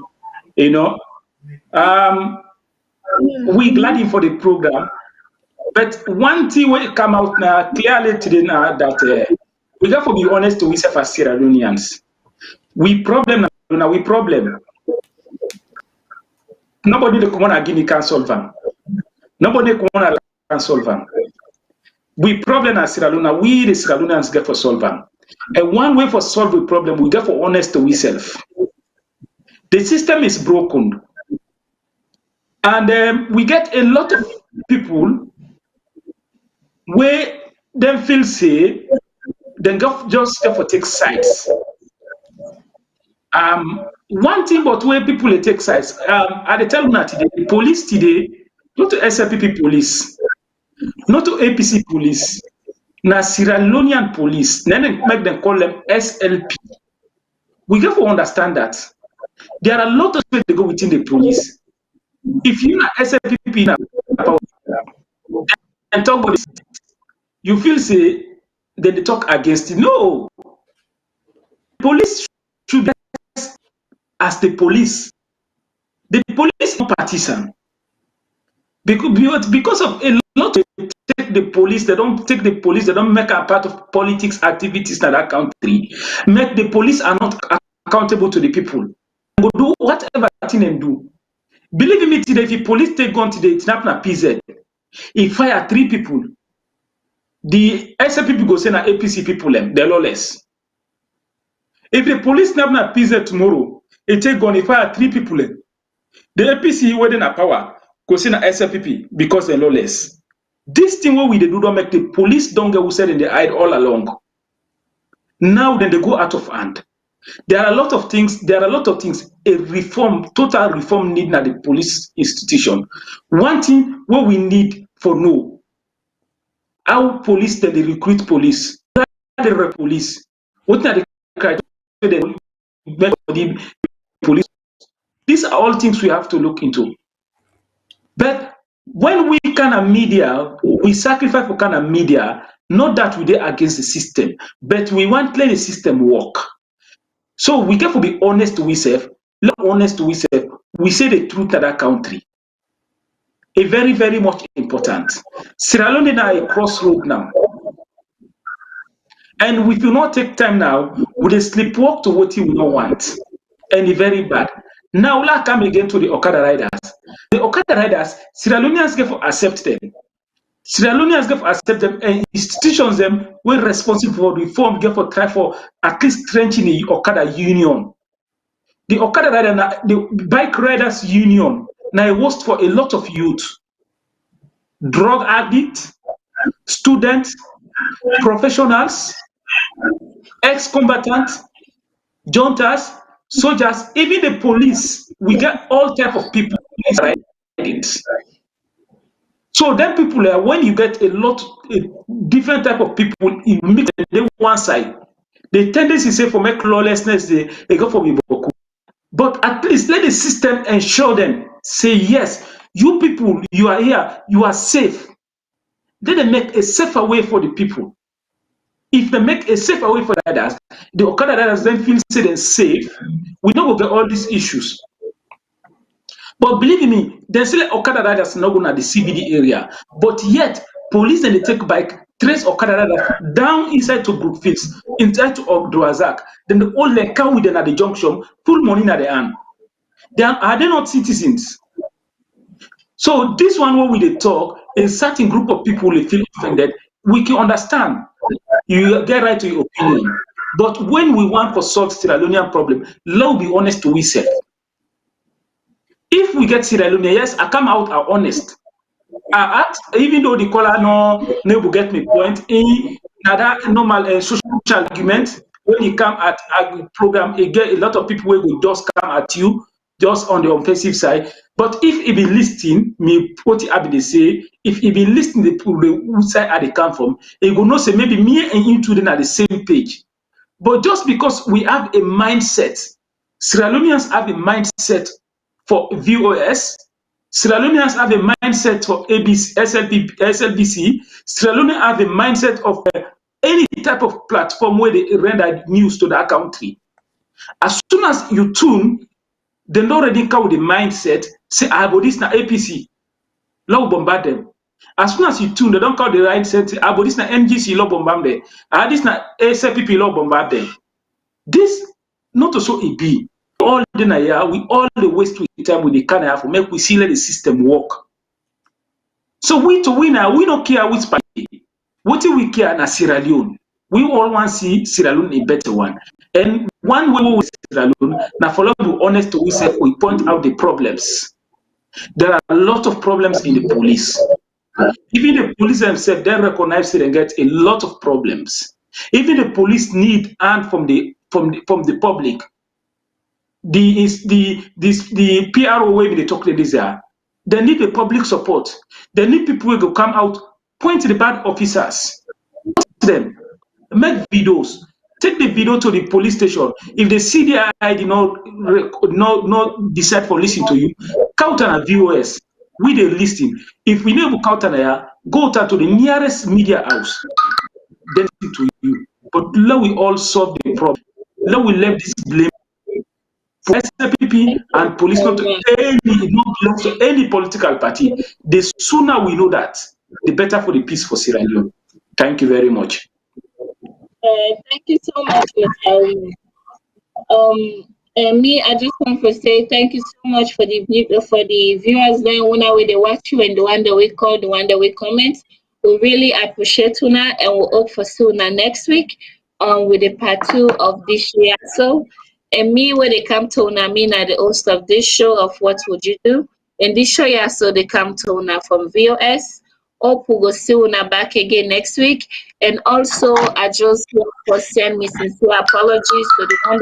We glad for the program. But one thing will come out now clearly today now that we got to be honest to ourselves as Sierra Leoneans. We problem now. We problem. Nobody the Commander Guinea can solve them. Nobody can solve them. We problem as Sierra Leone, we the Sierra Leoneans get for solve them. And one way for solve the problem, we get for honest to ourselves. The system is broken. And we get a lot of people where them feel say, then just get for take sides. One thing but where people take sides, at the time today, the police today, not to SLPP police, not to APC police, na Sierra Leonean police, then make them call them SLP. We have to understand that there are a lot of ways they go within the police. If you are SLPP now and talk about this, you feel say then they talk against it. No, police should be as the police. The police is not partisan. Because of a lot of take the police, they don't take the police, they don't make a part of politics activities in that country. Make the police are not accountable to the people. They will do whatever thing they do. Believe me today, if the police take gun today, it's not PZ. If fire 3 people, the SLP go say na APC people they're lawless. If the police snap na PZ tomorrow, it take gun, if fire 3 people, the APC within a power go say na SLPP because they're lawless. This thing what we do don't make the police don't get who said in the hide all along. Now then they go out of hand. There are a lot of things. A reform, total reform need at the police institution. One thing what we need for know how police then they recruit police, the police. What are the criteria the police? These are all things we have to look into. But when we kind of media, we sacrifice for kind of media, not that we are against the system, but we want to let the system work. So we have to be honest to ourselves, we say the truth to that country. A very, very much important. Sierra Leone is now a crossroad now. And if you not take time now, we will sleepwalk to what you don't want. And it's very bad. Now let's come again to the Okada riders. The Okada riders, Sierra Leoneans get to accept them. Sierra Leoneans get to accept them, and institutions them were responsible for reform, get to try for at least strengthening the Okada union. The Okada rider, the bike riders union, now a host for a lot of youth, drug addicts, students, professionals, ex-combatants, junters, soldiers, even the police. We get all type of people. So then people are, when you get a different type of people in mix them one side, the tendency say for make lawlessness they go for Biboku. But at least let the system ensure them, say yes, you people, you are here, you are safe. Then they make a safer way for the people. If they make a safer way for the others, the Okada riders then feel safe. We don't get all these issues. But believe me, there's still Okada riders not going to the CBD area. But yet, police and they take bike, trace Okada riders down inside to Brookfields, inside to Ogdoazak. Then the all they come with them at the junction, full money in their hand. Are they not citizens? So this one where we talk, a certain group of people will feel offended. We can understand. You get right to your opinion. But when we want to solve Sierra Leonean problem, let's be honest to ourselves. If we get Sierra Leone, yes, I come out are honest. I act, even though the caller no will get me point in that normal social argument when you come at a program, you get a lot of people will just come at you just on the offensive side. But if he be listening, me what I be say, if he be listening the people the side I they come from, he will not say maybe me and you two then are the same page. But just because we have a mindset, Sierra Leoneans have a mindset for VOS, Sierra Leoneans have a mindset for ABC, SLBC, Sierra Leone have a mindset of any type of platform where they render news to that country. As soon as you tune, they don't already come with the mindset, say, ah, but this na APC, law bombard them. As soon as you tune, they don't call the right set, ah, but this na MGC, law bombard them. Ah, this na SLPP, law bombard them. This not to so it be. All the year, we all the waste time with the kind of make we see let the system work. So we to win, we don't care which party. What do we care na Sierra Leone? We all want to see Sierra Leone a better one. And one way with Sierra Leone, now for long we honest to we say we point out the problems. There are a lot of problems in the police. Even the police themselves, they recognize it and get a lot of problems. Even the police need hand from the public. The PRO way they talk to this year, they need the public support. They need people who go come out, point to the bad officers, them, make videos, take the video to the police station. If the CDI did not decide for listening to you, count on a VOS. We they listen. If we never count on a go to the nearest media house, then listen to you. But let we all solve the problem. Let we leave this blame for SLPP and police not to any, it not belongs to any political party. The sooner we know that, the better for the peace for Sierra Leone. Thank you very much. Thank you so much, Mr. Me, I just want to say thank you so much for the viewers there, one way they watch you and the one that we call, the one that we comment. We really appreciate Una and we'll hope for Suna next week with the part 2 of this year. So, and me, when they come to Una, me, now the host of this show of What Would You Do? And this show, yeah, so they come to Una from VOS. Hope we go see Una back again next week. And also, I just want to send me sincere apologies to the one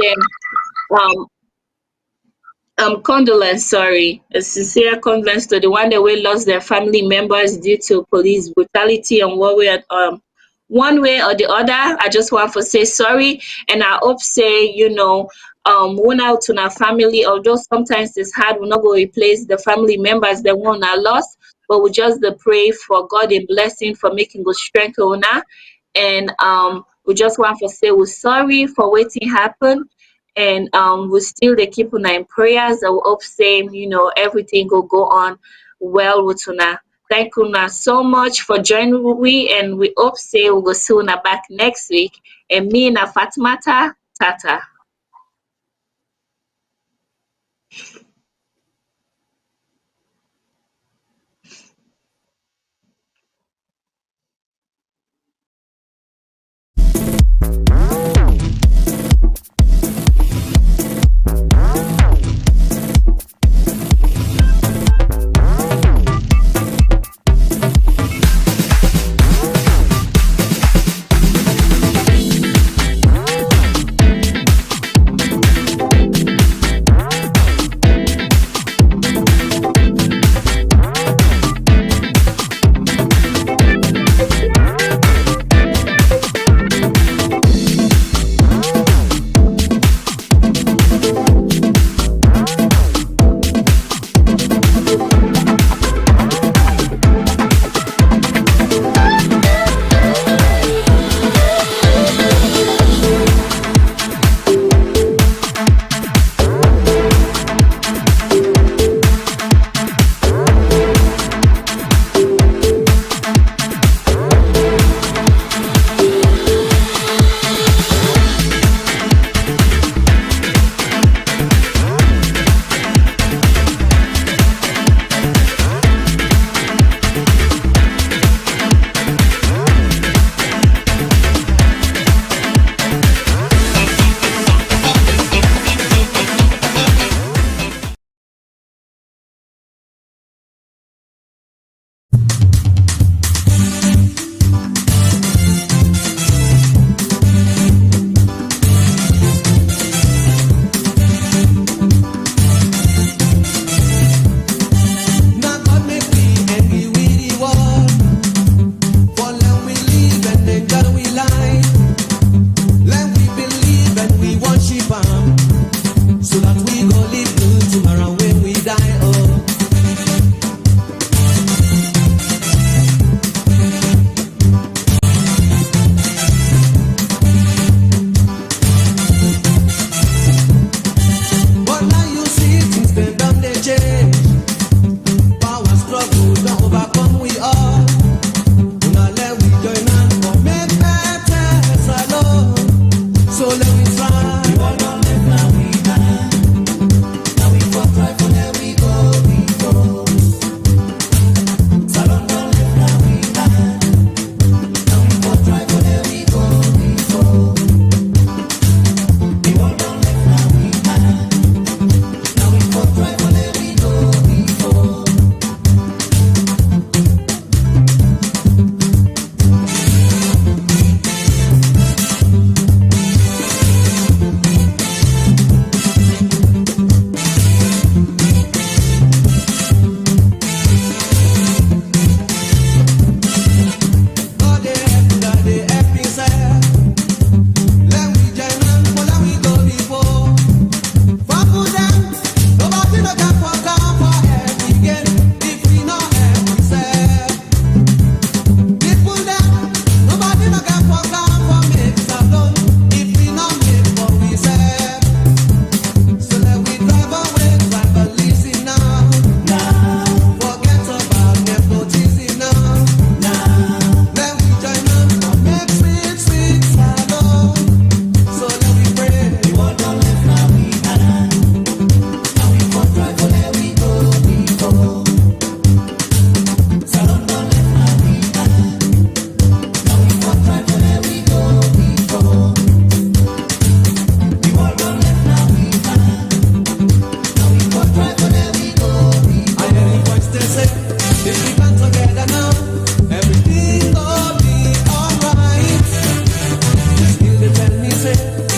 them condolence, sorry, a sincere condolence to the one that we lost their family members due to police brutality and one way or the other. I just want to say sorry, and I hope say one out to our family. Although sometimes it's hard, we're not going to replace the family members that one are lost, but we just pray for God a blessing for making good strength on her, and we just want to say we're sorry for waiting happen. And we still they keep una in prayers. I will hope say everything will go on well with una. Thank una so much for joining we, and we hope say we will see una back next week. And me and Fatmata Tata.